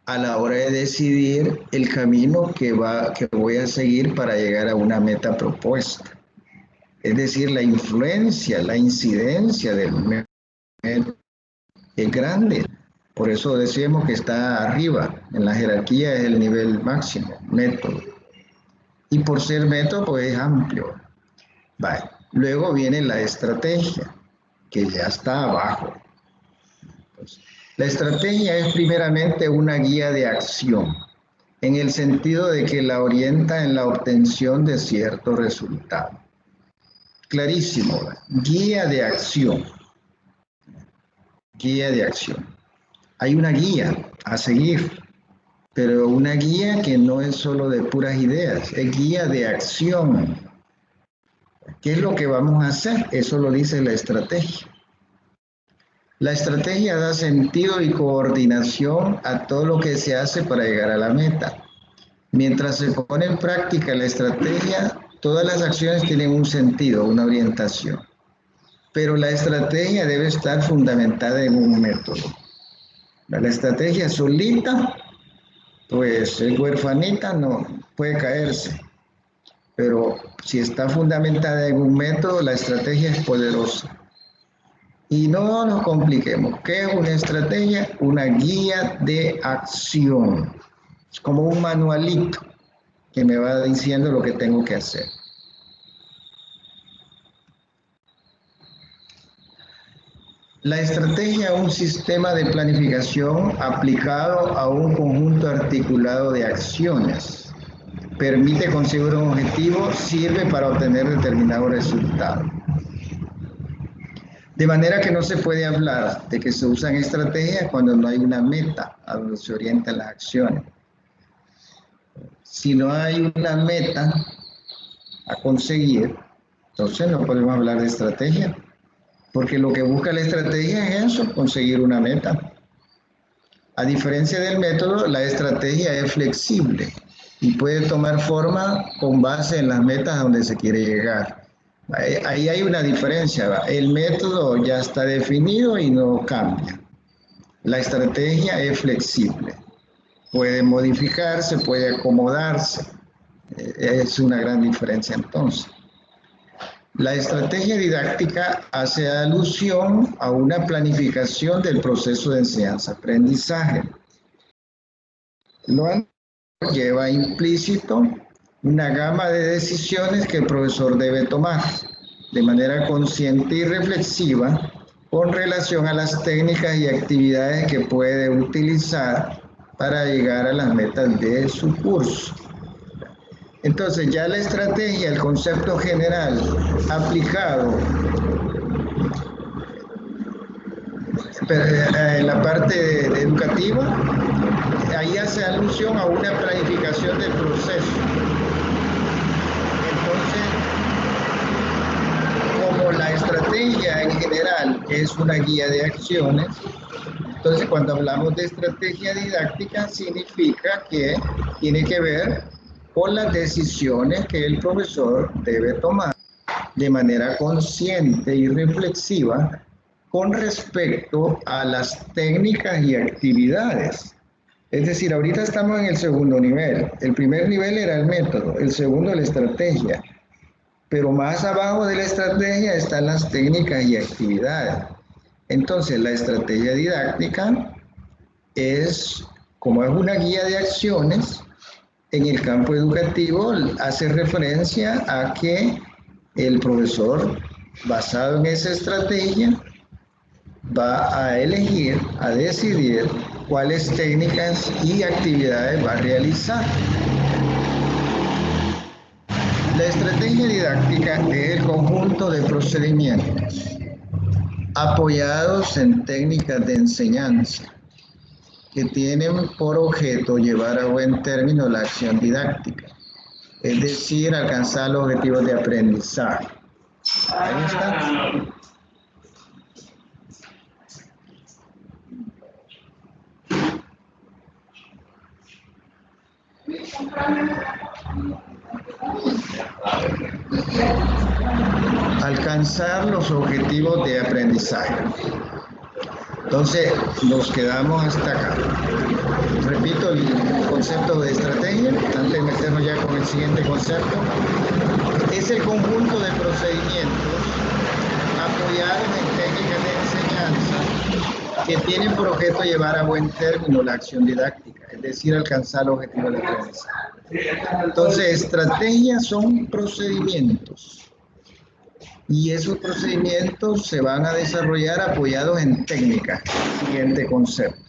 a la hora de decidir el camino que voy a seguir para llegar a una meta propuesta. Es decir, la influencia, la incidencia del método es grande. Por eso decimos que está arriba, en la jerarquía es el nivel máximo, método. Y por ser método, pues es amplio. Vale. Luego viene la estrategia, que ya está abajo. Entonces, la estrategia es primeramente una guía de acción, en el sentido de que la orienta en la obtención de cierto resultado. Clarísimo, guía de acción. Guía de acción. Hay una guía a seguir, pero una guía que no es solo de puras ideas, es guía de acción. ¿Qué es lo que vamos a hacer? Eso lo dice la estrategia. La estrategia da sentido y coordinación a todo lo que se hace para llegar a la meta. Mientras se pone en práctica la estrategia, todas las acciones tienen un sentido, una orientación. Pero la estrategia debe estar fundamentada en un método. La estrategia solita, pues es huerfanita, no puede caerse. Pero si está fundamentada en un método, la estrategia es poderosa. Y no nos compliquemos. ¿Qué es una estrategia? Una guía de acción. Es como un manualito que me va diciendo lo que tengo que hacer. La estrategia es un sistema de planificación aplicado a un conjunto articulado de acciones. Permite conseguir un objetivo, sirve para obtener determinado resultado. De manera que no se puede hablar de que se usan estrategias cuando no hay una meta a donde se orientan las acciones. Si no hay una meta a conseguir, entonces no podemos hablar de estrategia, porque lo que busca la estrategia es eso, conseguir una meta. A diferencia del método, la estrategia es flexible y puede tomar forma con base en las metas a donde se quiere llegar. Ahí hay una diferencia, ¿va? El método ya está definido y no cambia. La estrategia es flexible, puede modificarse, puede acomodarse. Es una gran diferencia entonces. La estrategia didáctica hace alusión a una planificación del proceso de enseñanza-aprendizaje. Lo anterior lleva implícito una gama de decisiones que el profesor debe tomar de manera consciente y reflexiva con relación a las técnicas y actividades que puede utilizar para llegar a las metas de su curso. Entonces ya la estrategia, el concepto general aplicado en la parte educativa, ahí hace alusión a una planificación del proceso. Entonces, como la estrategia en general es una guía de acciones, entonces cuando hablamos de estrategia didáctica significa que tiene que ver con las decisiones que el profesor debe tomar de manera consciente y reflexiva con respecto a las técnicas y actividades. Es decir, ahorita estamos en el segundo nivel. El primer nivel era el método, el segundo la estrategia. Pero más abajo de la estrategia están las técnicas y actividades. Entonces, la estrategia didáctica es, como es una guía de acciones, en el campo educativo hace referencia a que el profesor, basado en esa estrategia, va a elegir, a decidir cuáles técnicas y actividades va a realizar. La estrategia didáctica es el conjunto de procedimientos apoyados en técnicas de enseñanza que tienen por objeto llevar a buen término la acción didáctica, es decir, alcanzar los objetivos de aprendizaje. Ahí está. Alcanzar los objetivos de aprendizaje. Entonces, nos quedamos hasta acá. Repito el concepto de estrategia, antes de meternos ya con el siguiente concepto. Es el conjunto de procedimientos apoyados en técnicas de enseñanza que tienen por objeto llevar a buen término la acción didáctica, es decir, alcanzar los objetivos de aprendizaje. Entonces, estrategias son procedimientos. Y esos procedimientos se van a desarrollar apoyados en técnicas. Siguiente concepto.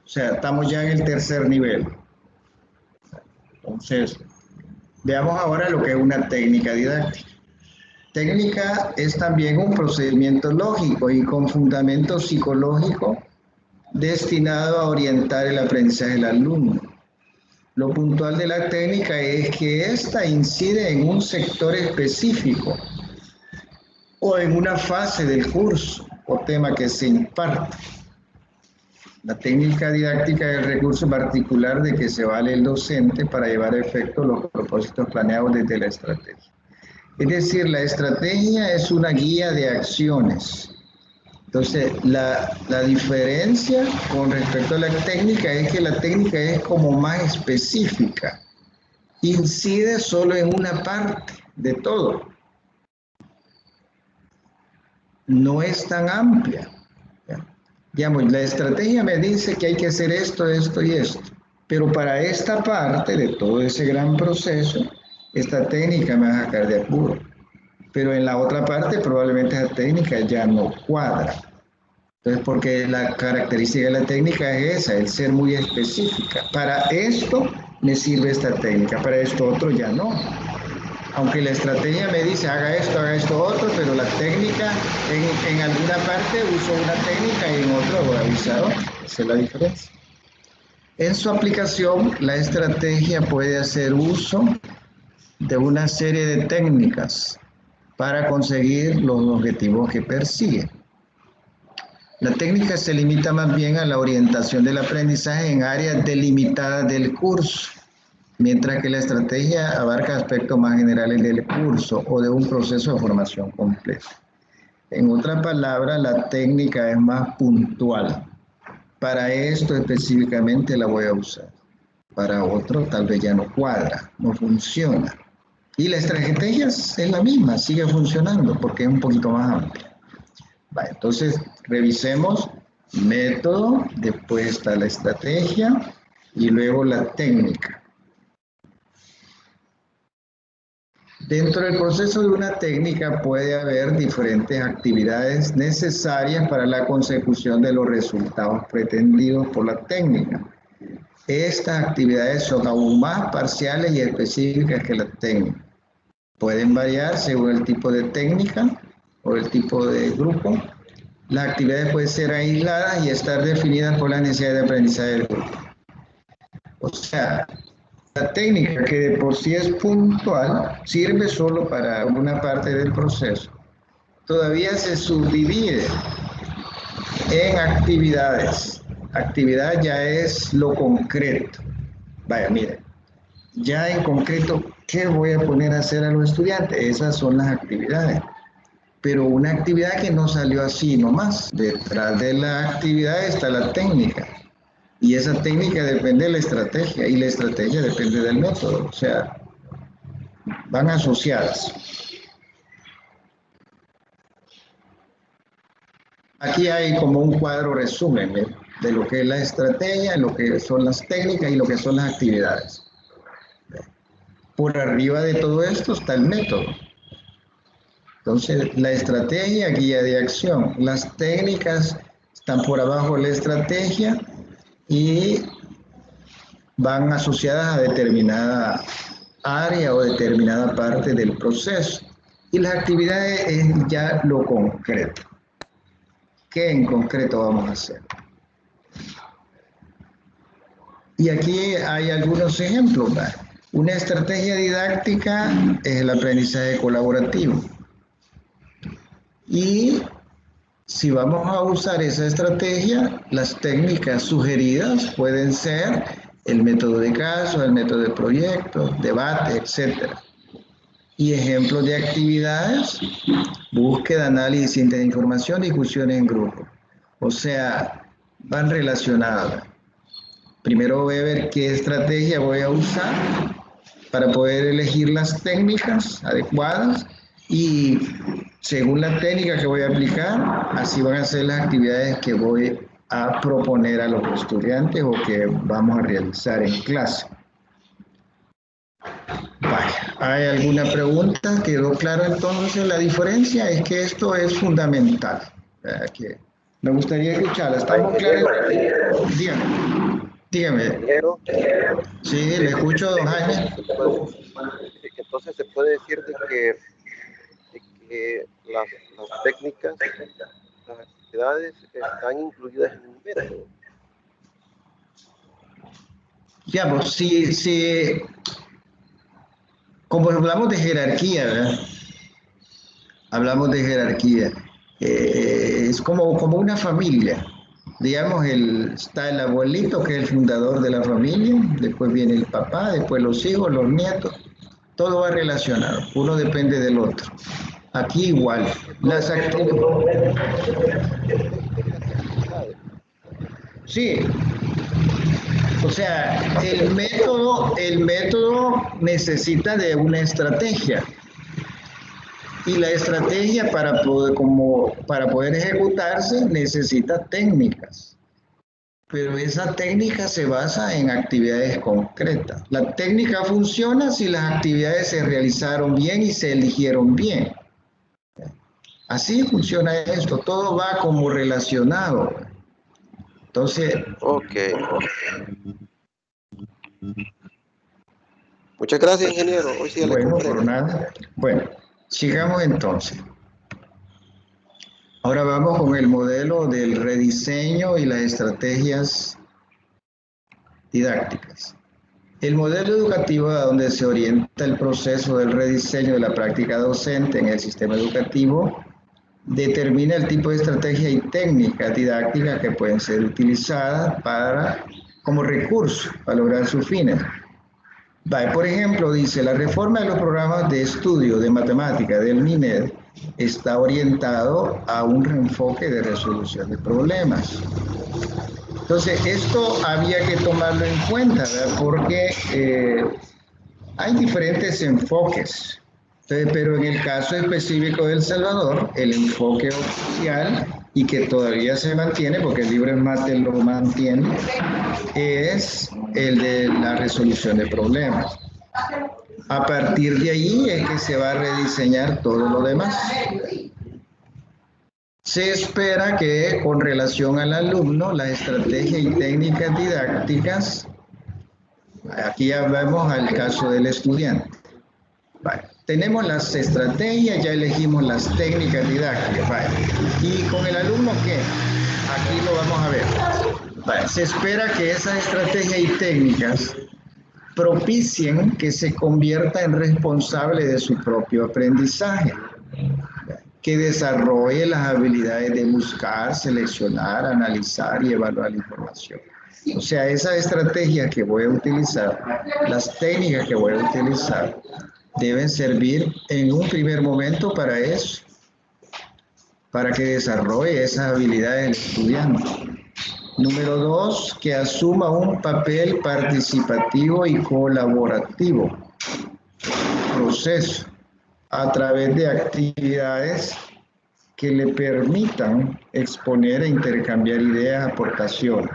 O sea, estamos ya en el tercer nivel. Entonces, veamos ahora lo que es una técnica didáctica. Técnica es también un procedimiento lógico y con fundamento psicológico destinado a orientar el aprendizaje del alumno. Lo puntual de la técnica es que ésta incide en un sector específico o en una fase del curso o tema que se imparte. La técnica didáctica es el recurso particular de que se vale el docente para llevar a efecto los propósitos planeados desde la estrategia. Es decir, la estrategia es una guía de acciones. Entonces, la diferencia con respecto a la técnica es que la técnica es como más específica. Incide solo en una parte de todo. No es tan amplia. ¿Ya? Digamos, la estrategia me dice que hay que hacer esto, esto y esto. Pero para esta parte de todo ese gran proceso, esta técnica me va a sacar de apuro. Pero en la otra parte probablemente esa técnica ya no cuadra. Entonces, porque la característica de la técnica es esa, el ser muy específica. Para esto me sirve esta técnica, para esto otro ya no. Aunque la estrategia me dice haga esto otro, pero la técnica en alguna parte uso una técnica y en otra voy a usar otra. Esa es la diferencia. En su aplicación, la estrategia puede hacer uso de una serie de técnicas para conseguir los objetivos que persigue. La técnica se limita más bien a la orientación del aprendizaje en áreas delimitadas del curso. mientras que la estrategia abarca aspectos más generales del curso o de un proceso de formación completo. En otras palabras, la técnica es más puntual. Para esto específicamente la voy a usar. Para otro tal vez ya no cuadra, no funciona. Y la estrategia es la misma, sigue funcionando porque es un poquito más amplia. Vale, entonces, revisemos método, después está la estrategia y luego la técnica. Dentro del proceso de una técnica puede haber diferentes actividades necesarias para la consecución de los resultados pretendidos por la técnica. Estas actividades son aún más parciales y específicas que la técnica. Pueden variar según el tipo de técnica o el tipo de grupo. Las actividades pueden ser aisladas y estar definidas por la necesidad de aprendizaje del grupo. O sea, la técnica que de por sí es puntual sirve solo para una parte del proceso. Todavía se subdivide en actividades. Actividad ya es lo concreto. Vaya, miren, ya en concreto, ¿qué voy a poner a hacer a los estudiantes? Esas son las actividades. Pero una actividad que no salió así nomás. Detrás de la actividad está la técnica. Y esa técnica depende de la estrategia y la estrategia depende del método. O sea, van asociadas. Aquí hay como un cuadro resumen de lo que es la estrategia, lo que son las técnicas y lo que son las actividades. Por arriba de todo esto está el método. Entonces, la estrategia, guía de acción. Las técnicas están por abajo de la estrategia y van asociadas a determinada área o determinada parte del proceso. Y las actividades es ya lo concreto. ¿Qué en concreto vamos a hacer? Y aquí hay algunos ejemplos. ¿Verdad? Una estrategia didáctica es el aprendizaje colaborativo. Y si vamos a usar esa estrategia, las técnicas sugeridas pueden ser el método de caso, el método de proyecto, debate, etc. Y ejemplos de actividades, búsqueda, análisis, síntesis de información, discusiones en grupo. O sea, van relacionadas. Primero voy a ver qué estrategia voy a usar para poder elegir las técnicas adecuadas y según la técnica que voy a aplicar, así van a ser las actividades que voy a proponer a los estudiantes o que vamos a realizar en clase. Vaya, ¿hay alguna pregunta? ¿Quedó claro entonces? La diferencia es que esto es fundamental. Que me gustaría escucharla. ¿Estamos claros? Dígame. Dígame. Sí, le escucho, don Jaime. Entonces se puede decir de que las técnicas, las actividades están incluidas en un método. Ya, pues sí, como hablamos de jerarquía, ¿verdad? Hablamos de jerarquía. Es como una familia. Digamos, está el abuelito, que es el fundador de la familia, después viene el papá, después los hijos, los nietos, todo va relacionado, uno depende del otro. Aquí igual, las actividades. Sí, o sea, el método necesita de una estrategia. Y la estrategia para poder ejecutarse necesita técnicas. Pero esa técnica se basa en actividades concretas. La técnica funciona si las actividades se realizaron bien y se eligieron bien. Así funciona esto, todo va como relacionado. Entonces... Ok. Muchas gracias, ingeniero. Hoy sí bueno, por nada. Bueno, sigamos entonces. Ahora vamos con el modelo del rediseño y las estrategias didácticas. El modelo educativo a donde se orienta el proceso del rediseño de la práctica docente en el sistema educativo determina el tipo de estrategia y técnicas didácticas que pueden ser utilizadas como recurso para lograr sus fines. Por ejemplo, dice, la reforma de los programas de estudio de matemática del MINED está orientado a un reenfoque de resolución de problemas. Entonces, esto había que tomarlo en cuenta, ¿verdad? Porque hay diferentes enfoques. Entonces, pero en el caso específico de El Salvador, el enfoque oficial y que todavía se mantiene, porque el libro en mate lo mantiene, es el de la resolución de problemas. A partir de ahí es que se va a rediseñar todo lo demás. Se espera que con relación al alumno, las estrategias y técnicas didácticas, aquí ya vemos al caso del estudiante. Vale. Tenemos las estrategias, ya elegimos las técnicas didácticas. Vale. ¿Y con el alumno qué? Aquí lo vamos a ver. Vale. Se espera que esas estrategias y técnicas propicien que se convierta en responsable de su propio aprendizaje, que desarrolle las habilidades de buscar, seleccionar, analizar y evaluar la información. O sea, esas estrategias que voy a utilizar, las técnicas que voy a utilizar, deben servir en un primer momento para eso, para que desarrolle esas habilidades del estudiante. Número 2, que asuma un papel participativo y colaborativo, proceso, a través de actividades que le permitan exponer e intercambiar ideas, aportaciones.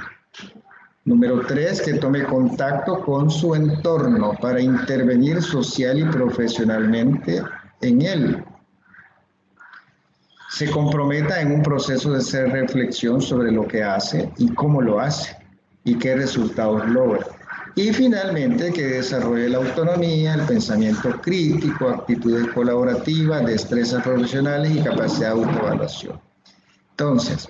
Número 3, que tome contacto con su entorno para intervenir social y profesionalmente en él. Se comprometa en un proceso de hacer reflexión sobre lo que hace y cómo lo hace y qué resultados logra. Y finalmente, que desarrolle la autonomía, el pensamiento crítico, actitudes colaborativas, destrezas profesionales y capacidad de autoevaluación. Entonces,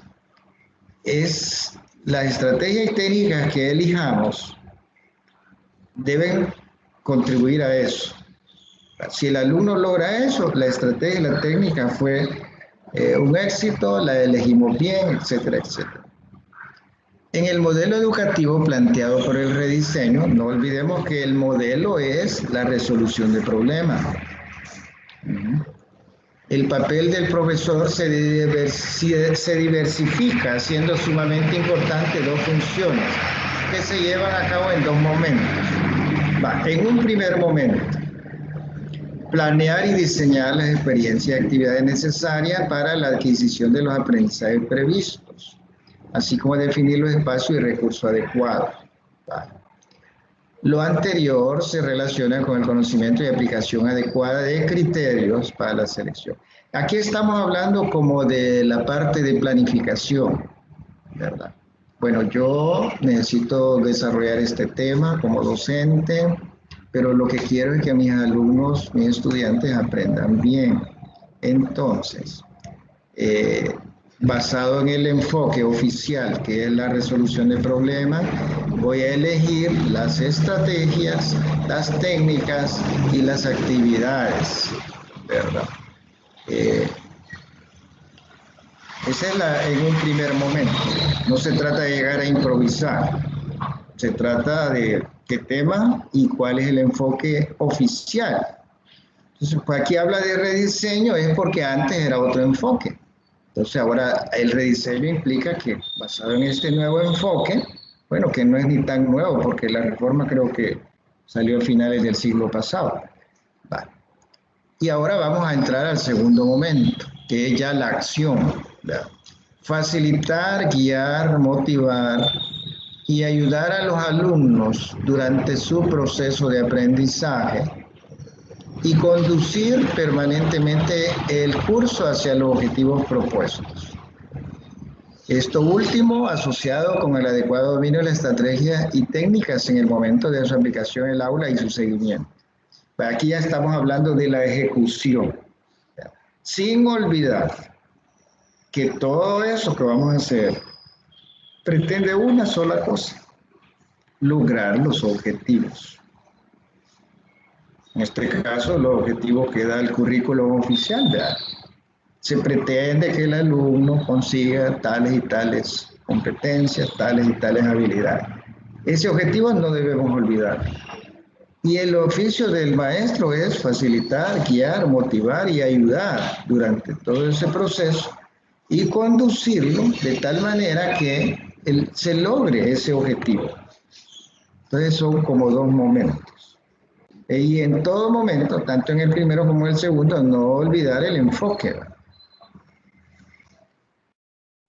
las estrategias y técnicas que elijamos deben contribuir a eso. Si el alumno logra eso, la estrategia y la técnica fue un éxito, la elegimos bien, etcétera, etcétera. En el modelo educativo planteado por el rediseño, no olvidemos que el modelo es la resolución de problemas. El papel del profesor se diversifica, siendo sumamente importante dos funciones que se llevan a cabo en dos momentos. En un primer momento, planear y diseñar las experiencias y actividades necesarias para la adquisición de los aprendizajes previstos, así como definir los espacios y recursos adecuados. Lo anterior se relaciona con el conocimiento y aplicación adecuada de criterios para la selección. Aquí estamos hablando como de la parte de planificación, ¿verdad? Bueno, yo necesito desarrollar este tema como docente, pero lo que quiero es que mis alumnos, mis estudiantes aprendan bien. Entonces, basado en el enfoque oficial, que es la resolución de problemas, voy a elegir las estrategias, las técnicas y las actividades, ¿verdad? Esa es en un primer momento. No se trata de llegar a improvisar. Se trata de qué tema y cuál es el enfoque oficial. Entonces, pues aquí habla de rediseño, es porque antes era otro enfoque. Entonces, ahora el rediseño implica que, basado en este nuevo enfoque, bueno, que no es ni tan nuevo, porque la reforma creo que salió a finales del siglo pasado. Vale. Y ahora vamos a entrar al segundo momento, que es ya la acción, ¿verdad? Facilitar, guiar, motivar y ayudar a los alumnos durante su proceso de aprendizaje y conducir permanentemente el curso hacia los objetivos propuestos. Esto último asociado con el adecuado dominio de la estrategia y técnicas en el momento de su aplicación en el aula y su seguimiento. Aquí ya estamos hablando de la ejecución, sin olvidar que todo eso que vamos a hacer pretende una sola cosa: lograr los objetivos. En este caso, los objetivos que da el currículo oficial, ¿verdad? Se pretende que el alumno consiga tales y tales competencias, tales y tales habilidades. Ese objetivo no debemos olvidar. Y el oficio del maestro es facilitar, guiar, motivar y ayudar durante todo ese proceso y conducirlo de tal manera que se logre ese objetivo. Entonces son como dos momentos. Y en todo momento, tanto en el primero como en el segundo, no olvidar el enfoque.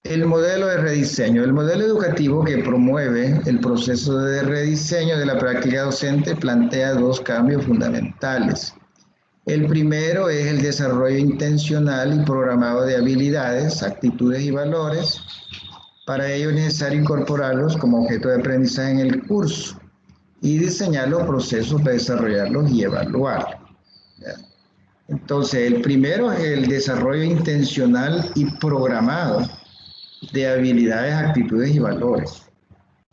El modelo de rediseño. El modelo educativo que promueve el proceso de rediseño de la práctica docente plantea dos cambios fundamentales. El primero es el desarrollo intencional y programado de habilidades, actitudes y valores. Para ello es necesario incorporarlos como objeto de aprendizaje en el curso y diseñar los procesos para desarrollarlos y evaluarlos. Entonces, el primero es el desarrollo intencional y programado de habilidades, actitudes y valores.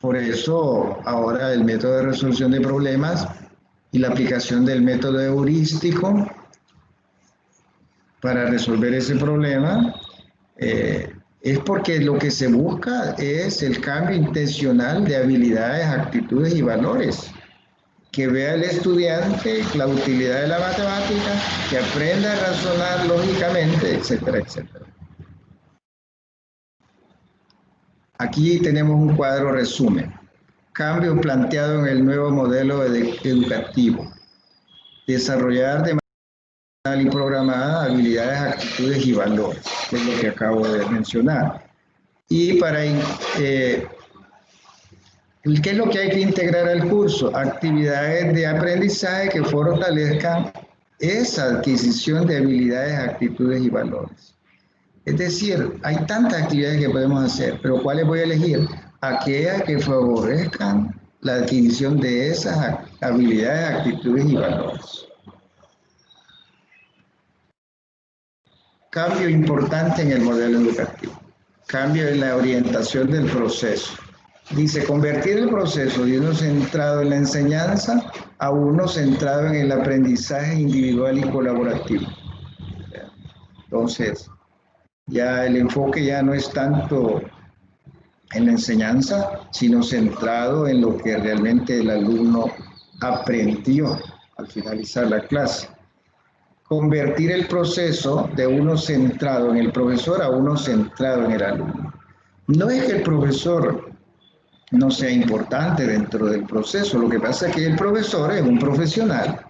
Por eso, ahora el método de resolución de problemas y la aplicación del método heurístico para resolver ese problema es porque lo que se busca es el cambio intencional de habilidades, actitudes y valores. Que vea el estudiante la utilidad de la matemática, que aprenda a razonar lógicamente, etcétera, etcétera. Aquí tenemos un cuadro resumen. Cambio planteado en el nuevo modelo educativo. Desarrollar de manera y programada habilidades, actitudes y valores, que es lo que acabo de mencionar. Y para ¿qué es lo que hay que integrar al curso? Actividades de aprendizaje que fortalezcan esa adquisición de habilidades, actitudes y valores. Es decir, hay tantas actividades que podemos hacer, pero ¿cuáles voy a elegir? Aquellas que favorezcan la adquisición de esas habilidades, actitudes y valores. Cambio importante en el modelo educativo. Cambio en la orientación del proceso. Dice, convertir el proceso de uno centrado en la enseñanza a uno centrado en el aprendizaje individual y colaborativo. Entonces, ya el enfoque ya no es tanto en la enseñanza, sino centrado en lo que realmente el alumno aprendió al finalizar la clase. Convertir el proceso de uno centrado en el profesor a uno centrado en el alumno. No es que el profesor no sea importante dentro del proceso, lo que pasa es que el profesor es un profesional.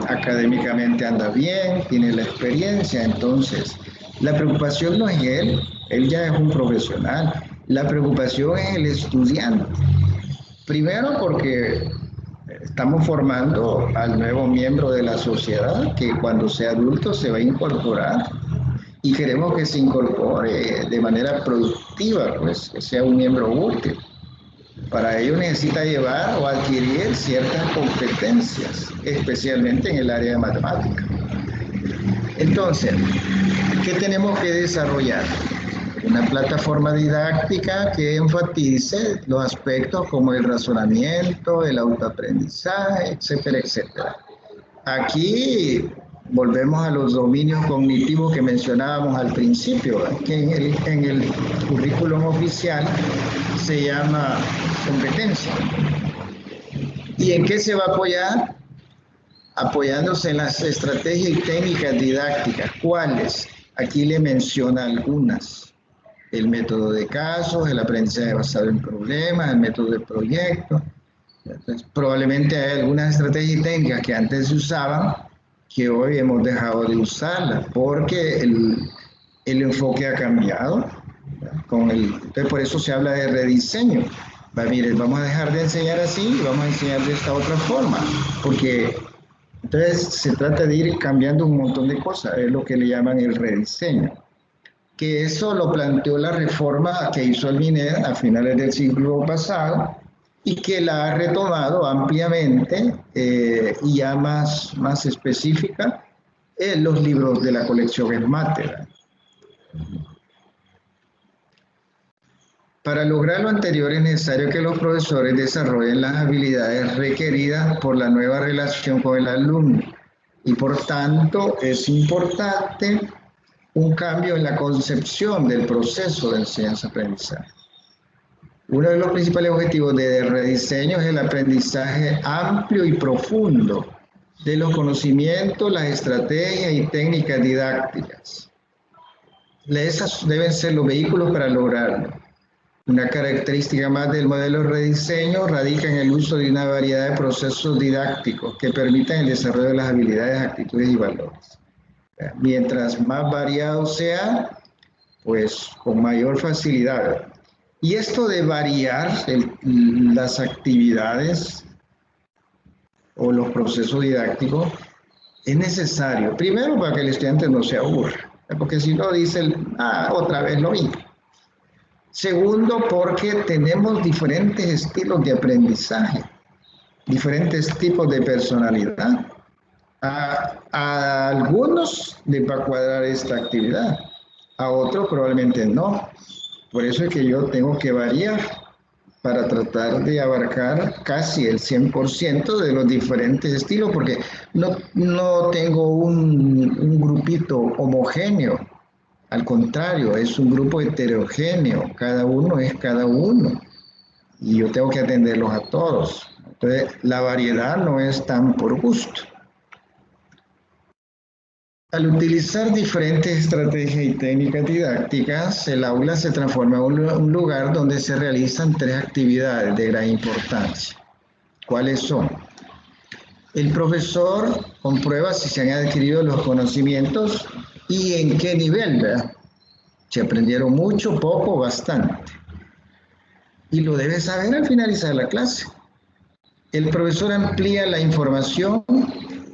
Académicamente anda bien, tiene la experiencia, entonces la preocupación no es él ya es un profesional, la preocupación es el estudiante. Primero porque estamos formando al nuevo miembro de la sociedad que cuando sea adulto se va a incorporar y queremos que se incorpore de manera productiva, pues que sea un miembro útil. Para ello necesita llevar o adquirir ciertas competencias, especialmente en el área de matemática. Entonces, ¿qué tenemos que desarrollar? Una plataforma didáctica que enfatice los aspectos como el razonamiento, el autoaprendizaje, etcétera, etcétera. Aquí volvemos a los dominios cognitivos que mencionábamos al principio, que en el currículum oficial se llama competencia. ¿Y en qué se va a apoyar? Apoyándose en las estrategias y técnicas didácticas. ¿Cuáles? Aquí le menciona algunas. El método de casos, el aprendizaje basado en problemas, el método de proyectos. Entonces, probablemente hay algunas estrategias y técnicas que antes se usaban que hoy hemos dejado de usarlas porque el enfoque ha cambiado. Entonces, por eso se habla de rediseño. Miren, vamos a dejar de enseñar así y vamos a enseñar de esta otra forma, porque entonces se trata de ir cambiando un montón de cosas, es lo que le llaman el rediseño. Que eso lo planteó la reforma que hizo el MINED a finales del siglo pasado y que la ha retomado ampliamente y ya más específica en los libros de la colección Esmate. Para lograr lo anterior es necesario que los profesores desarrollen las habilidades requeridas por la nueva relación con el alumno y por tanto es importante un cambio en la concepción del proceso de enseñanza-aprendizaje. Uno de los principales objetivos de rediseño es el aprendizaje amplio y profundo de los conocimientos, las estrategias y técnicas didácticas. Esas deben ser los vehículos para lograrlo. Una característica más del modelo de rediseño radica en el uso de una variedad de procesos didácticos que permitan el desarrollo de las habilidades, actitudes y valores. Mientras más variado sea, pues con mayor facilidad. Y esto de variar las actividades o los procesos didácticos es necesario. Primero, para que el estudiante no se aburra, porque si no dice, otra vez lo mismo. Segundo, porque tenemos diferentes estilos de aprendizaje, diferentes tipos de personalidad. A algunos les va a cuadrar esta actividad, a otros probablemente no. Por eso es que yo tengo que variar para tratar de abarcar casi el 100% de los diferentes estilos, porque no tengo un grupito homogéneo. Al contrario, es un grupo heterogéneo, cada uno es cada uno y yo tengo que atenderlos a todos. Entonces, la variedad no es tan por gusto. Al utilizar diferentes estrategias y técnicas didácticas, el aula se transforma en un lugar donde se realizan 3 actividades de gran importancia. ¿Cuáles son? El profesor comprueba si se han adquirido los conocimientos y en qué nivel, ¿verdad? Si aprendieron mucho, poco, bastante. Y lo debe saber al finalizar la clase. El profesor amplía la información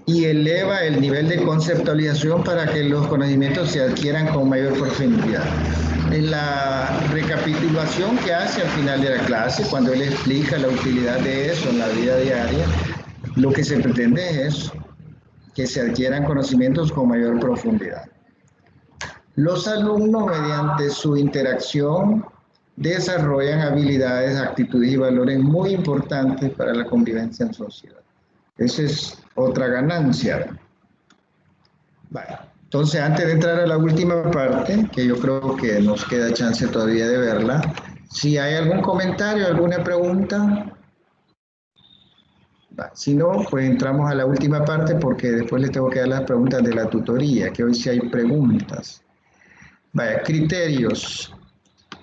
y eleva el nivel de conceptualización para que los conocimientos se adquieran con mayor profundidad. En la recapitulación que hace al final de la clase, cuando él explica la utilidad de eso en la vida diaria, lo que se pretende es que se adquieran conocimientos con mayor profundidad. Los alumnos, mediante su interacción, desarrollan habilidades, actitudes y valores muy importantes para la convivencia en sociedad. Esa es otra ganancia. Vale. Entonces, antes de entrar a la última parte, que yo creo que nos queda chance todavía de verla, si hay algún comentario, alguna pregunta. Vale. Si no, pues entramos a la última parte porque después les tengo que dar las preguntas de la tutoría, que hoy sí hay preguntas. Vale. Criterios.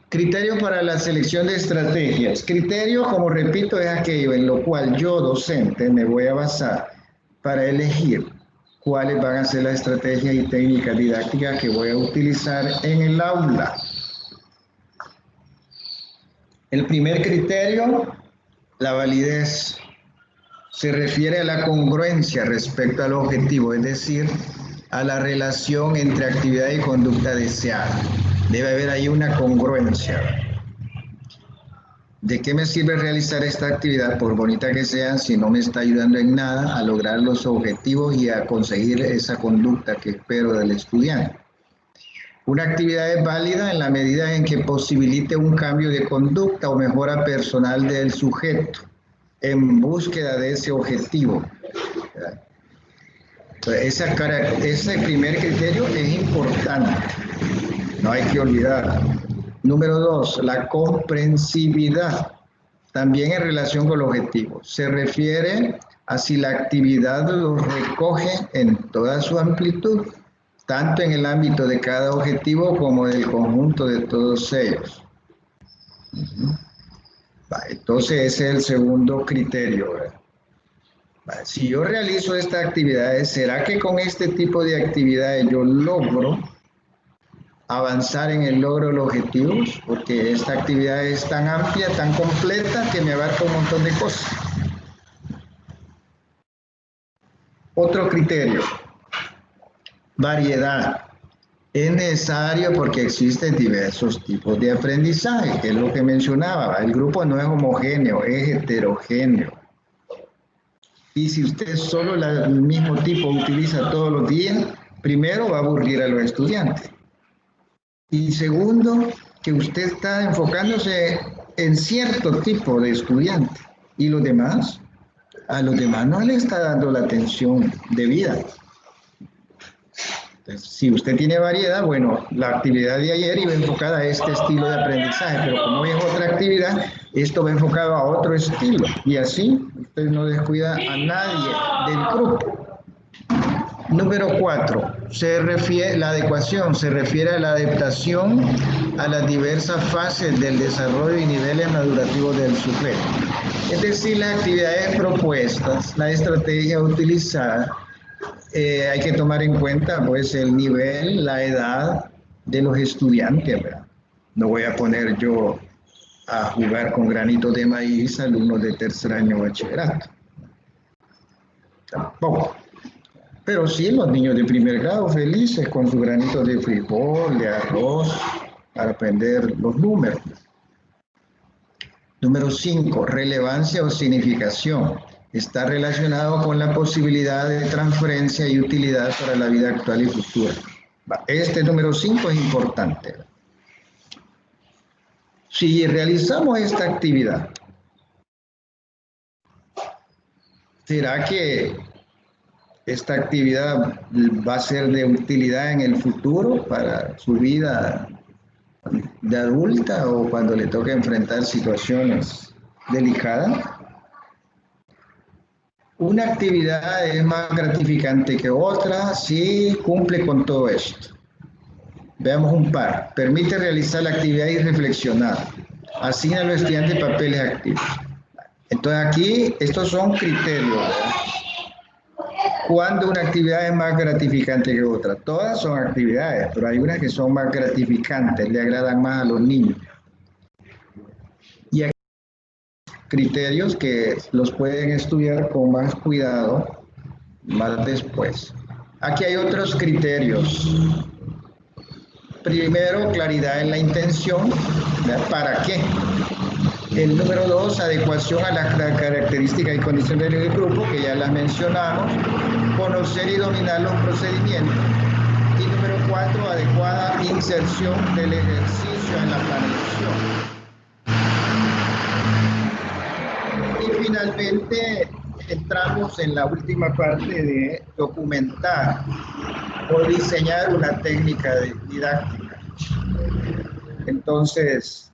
Criterios para la selección de estrategias. Criterio, como repito, es aquello en lo cual yo, docente, me voy a basar para elegir cuáles van a ser las estrategias y técnicas didácticas que voy a utilizar en el aula. El primer criterio, la validez, se refiere a la congruencia respecto al objetivo, es decir, a la relación entre actividad y conducta deseada. Debe haber ahí una congruencia. ¿De qué me sirve realizar esta actividad, por bonita que sea, si no me está ayudando en nada a lograr los objetivos y a conseguir esa conducta que espero del estudiante? Una actividad es válida en la medida en que posibilite un cambio de conducta o mejora personal del sujeto en búsqueda de ese objetivo. Entonces, ese primer criterio es importante, no hay que olvidar. Número 2, la comprensividad, también en relación con el objetivo. Se refiere a si la actividad lo recoge en toda su amplitud, tanto en el ámbito de cada objetivo como del conjunto de todos ellos. Entonces ese es el segundo criterio. Si yo realizo estas actividades, ¿será que con este tipo de actividades yo logro avanzar en el logro de los objetivos? Porque esta actividad es tan amplia, tan completa, que me abarca un montón de cosas. Otro criterio, variedad. Es necesario porque existen diversos tipos de aprendizaje, que es lo que mencionaba. El grupo no es homogéneo, es heterogéneo. Y si usted solo el mismo tipo utiliza todos los días, primero va a aburrir a los estudiantes. Y segundo, que usted está enfocándose en cierto tipo de estudiante. Y los demás, a los demás no le está dando la atención debida. Entonces, si usted tiene variedad, bueno, la actividad de ayer iba enfocada a este estilo de aprendizaje, pero como es otra actividad, esto va enfocado a otro estilo. Y así usted no descuida a nadie del grupo. Número 4, la adecuación se refiere a la adaptación a las diversas fases del desarrollo y niveles madurativos del sujeto. Es decir, las actividades propuestas, la estrategia utilizada, hay que tomar en cuenta pues el nivel, la edad de los estudiantes, ¿verdad? No voy a poner yo a jugar con granitos de maíz alumnos de tercer año de bachillerato. Tampoco. Pero sí, los niños de primer grado felices con sus granitos de frijol, de arroz, para aprender los números. Número 5, relevancia o significación. Está relacionado con la posibilidad de transferencia y utilidad para la vida actual y futura. Este número 5 es importante. Si realizamos esta actividad, ¿será que esta actividad va a ser de utilidad en el futuro para su vida de adulta o cuando le toque enfrentar situaciones delicadas? Una actividad es más gratificante que otra si cumple con todo esto. Veamos un par. Permite realizar la actividad y reflexionar. Asigna a los estudiantes papeles activos. Entonces aquí, estos son criterios, ¿verdad? Cuando una actividad es más gratificante que otra. Todas son actividades, pero hay unas que son más gratificantes, le agradan más a los niños. Y aquí hay criterios que los pueden estudiar con más cuidado más después. Aquí hay otros criterios. Primero, claridad en la intención. ¿Verdad? ¿Para qué? El número 2, adecuación a las características y condiciones del grupo, que ya las mencionamos. Conocer y dominar los procedimientos. Y número 4, adecuada inserción del ejercicio en la planeación. Y finalmente entramos en la última parte de documentar o diseñar una técnica didáctica. Entonces,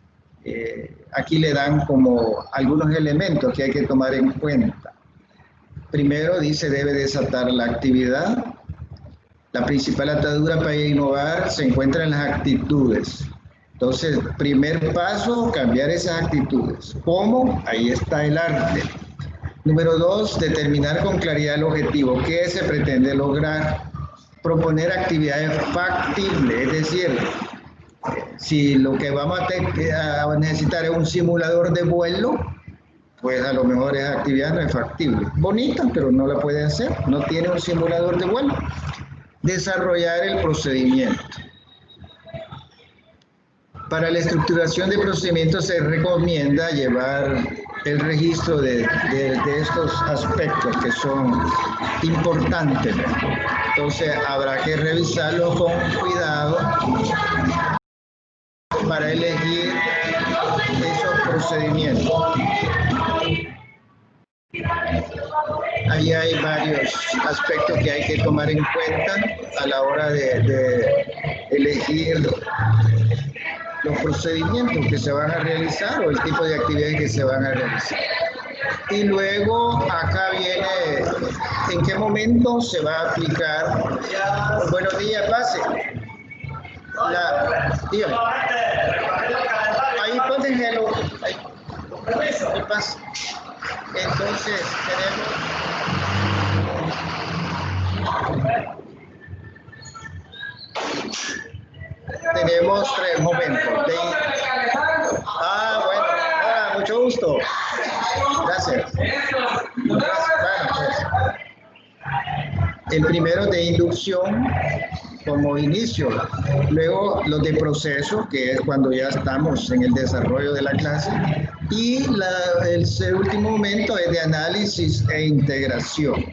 aquí le dan como algunos elementos que hay que tomar en cuenta. Primero dice, debe desatar la actividad. La principal atadura para innovar se encuentra en las actitudes. Entonces, primer paso, cambiar esas actitudes. ¿Cómo? Ahí está el arte. Número 2, determinar con claridad el objetivo. ¿Qué se pretende lograr? Proponer actividades factibles, es decir, si lo que vamos a necesitar es un simulador de vuelo, pues a lo mejor esa actividad no es factible. Bonita, pero no la puede hacer, no tiene un simulador de vuelo. Desarrollar el procedimiento. Para la estructuración de procedimientos se recomienda llevar el registro de estos aspectos que son importantes. Entonces habrá que revisarlo con cuidado para elegir esos procedimientos. Ahí hay varios aspectos que hay que tomar en cuenta a la hora de elegir los procedimientos que se van a realizar o el tipo de actividades que se van a realizar. Y luego acá viene en qué momento se va a aplicar. Buenos días, pase. Dígame. Ahí ponte hello. Ahí pasa. Entonces tenemos 3 momentos. Bueno, mucho gusto. Gracias. Bueno, pues, el primero de inducción como inicio, luego los de proceso, que es cuando ya estamos en el desarrollo de la clase, y el último momento es de análisis e integración.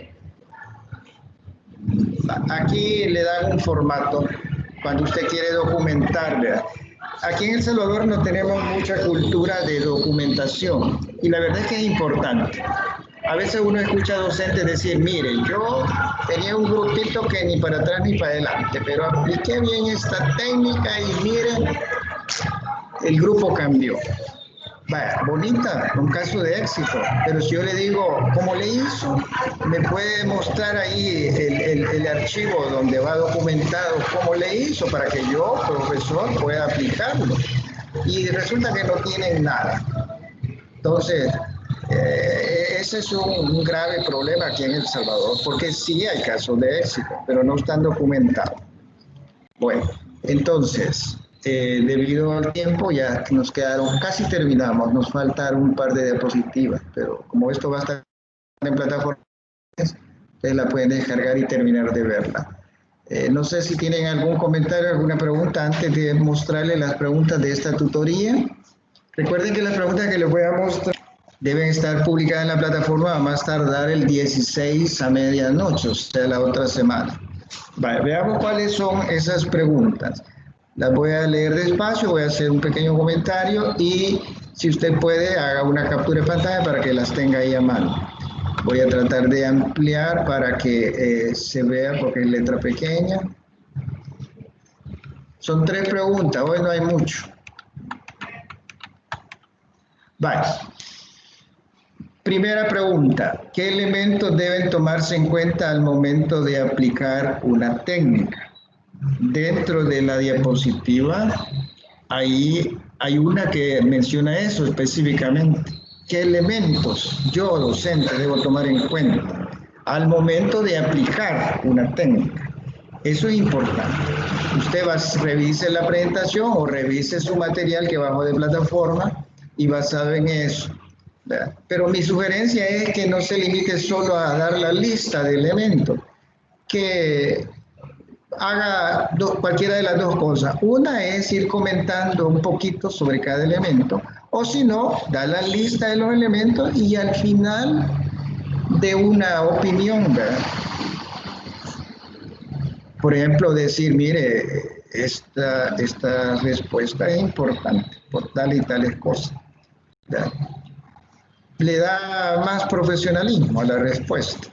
Aquí le dan un formato cuando usted quiere documentar, ¿verdad? Aquí en El Salvador no tenemos mucha cultura de documentación y la verdad es que es importante. A veces uno escucha a docentes decir, mire, yo tenía un grupito que ni para atrás ni para adelante, pero apliqué bien esta técnica y miren, el grupo cambió. Vaya, bonita, un caso de éxito, pero si yo le digo cómo le hizo, me puede mostrar ahí el archivo donde va documentado cómo le hizo para que yo, profesor, pueda aplicarlo. Y resulta que no tienen nada. Entonces, ese es un grave problema aquí en El Salvador, porque sí hay casos de éxito, pero no están documentados. Bueno, entonces, debido al tiempo ya nos quedaron, casi terminamos, nos faltaron un par de diapositivas, pero como esto va a estar en plataformas, ustedes la pueden descargar y terminar de verla. No sé si tienen algún comentario, alguna pregunta antes de mostrarles las preguntas de esta tutoría. Recuerden que las preguntas que les voy a mostrar deben estar publicadas en la plataforma a más tardar el 16 a medianoche, o sea, la otra semana. Vale, veamos cuáles son esas preguntas. Las voy a leer despacio, voy a hacer un pequeño comentario y si usted puede, haga una captura de pantalla para que las tenga ahí a mano. Voy a tratar de ampliar para que se vea porque es letra pequeña. Son 3 preguntas, hoy no hay mucho. Vale. Primera pregunta, ¿qué elementos deben tomarse en cuenta al momento de aplicar una técnica? Dentro de la diapositiva, ahí hay una que menciona eso específicamente. ¿Qué elementos yo, docente, debo tomar en cuenta al momento de aplicar una técnica? Eso es importante. Usted va a revise la presentación o revise su material que bajo de plataforma y basado en eso. ¿Verdad? Pero mi sugerencia es que no se limite solo a dar la lista de elementos, que haga cualquiera de las dos cosas. Una es ir comentando un poquito sobre cada elemento, o si no, da la lista de los elementos y al final de una opinión, ¿verdad? Por ejemplo, decir, mire, esta respuesta es importante por tal y tales cosas, ¿verdad? Le da más profesionalismo a la respuesta.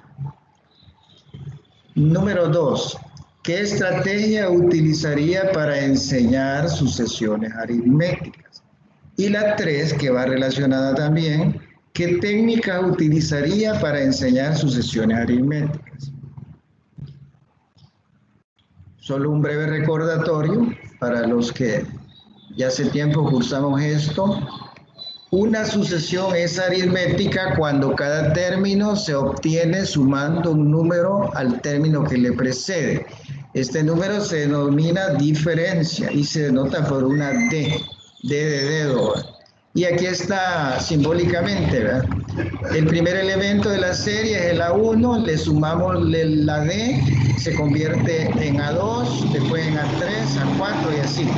Número 2. ¿Qué estrategia utilizaría para enseñar sucesiones aritméticas? Y la 3, que va relacionada también, ¿qué técnica utilizaría para enseñar sucesiones aritméticas? Solo un breve recordatorio para los que ya hace tiempo cursamos esto. Una sucesión es aritmética cuando cada término se obtiene sumando un número al término que le precede. Este número se denomina diferencia y se denota por una D de dedo. Y aquí está simbólicamente, ¿verdad? El primer elemento de la serie es el A1, le sumamos la D, se convierte en A2, después en A3, A4 y así.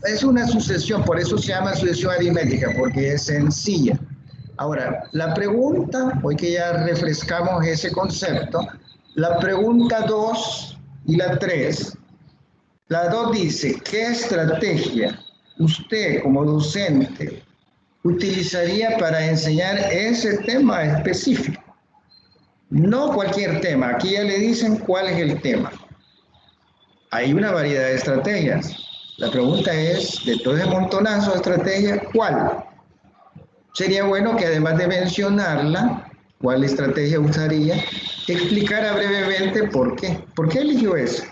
Es una sucesión, por eso se llama sucesión aritmética, porque es sencilla. Ahora, la pregunta, hoy que ya refrescamos ese concepto, la pregunta 2 y la 3, la 2 dice, ¿qué estrategia usted como docente utilizaría para enseñar ese tema específico? No cualquier tema, aquí ya le dicen cuál es el tema. Hay una variedad de estrategias. La pregunta es, de todo ese montonazo de estrategias, ¿cuál? Sería bueno que además de mencionarla, cuál estrategia usaría, explicara brevemente por qué. ¿Por qué eligió esa?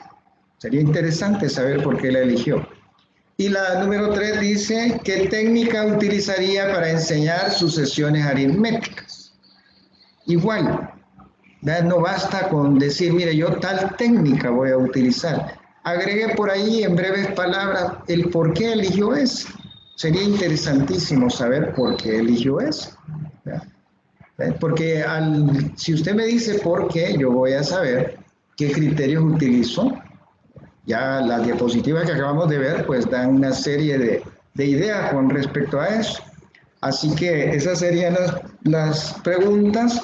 Sería interesante saber por qué la eligió. Y la número 3 dice, ¿qué técnica utilizaría para enseñar sucesiones aritméticas? Igual, no basta con decir, mire, yo tal técnica voy a utilizar. Agregue por ahí en breves palabras el por qué eligió eso. Sería interesantísimo saber por qué eligió eso. Porque si usted me dice por qué, yo voy a saber qué criterios utilizó. Ya las diapositivas que acabamos de ver pues dan una serie de ideas con respecto a eso. Así que esas serían las preguntas.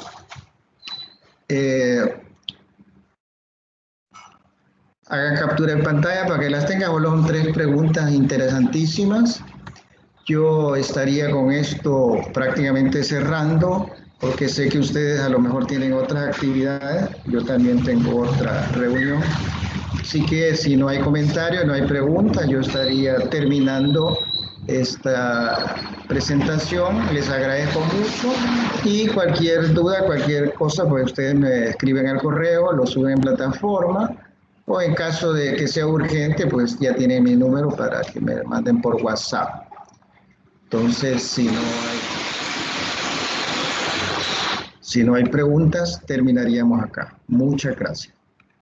Hagan captura de pantalla para que las tengan. Son 3 preguntas interesantísimas. Yo estaría con esto prácticamente cerrando, porque sé que ustedes a lo mejor tienen otras actividades, yo también tengo otra reunión. Así que si no hay comentarios, no hay preguntas, yo estaría terminando esta presentación. Les agradezco mucho y cualquier duda, cualquier cosa, pues ustedes me escriben al correo, lo suben en plataforma o en caso de que sea urgente, pues ya tienen mi número para que me manden por WhatsApp. Entonces, si no hay preguntas, terminaríamos acá. Muchas gracias.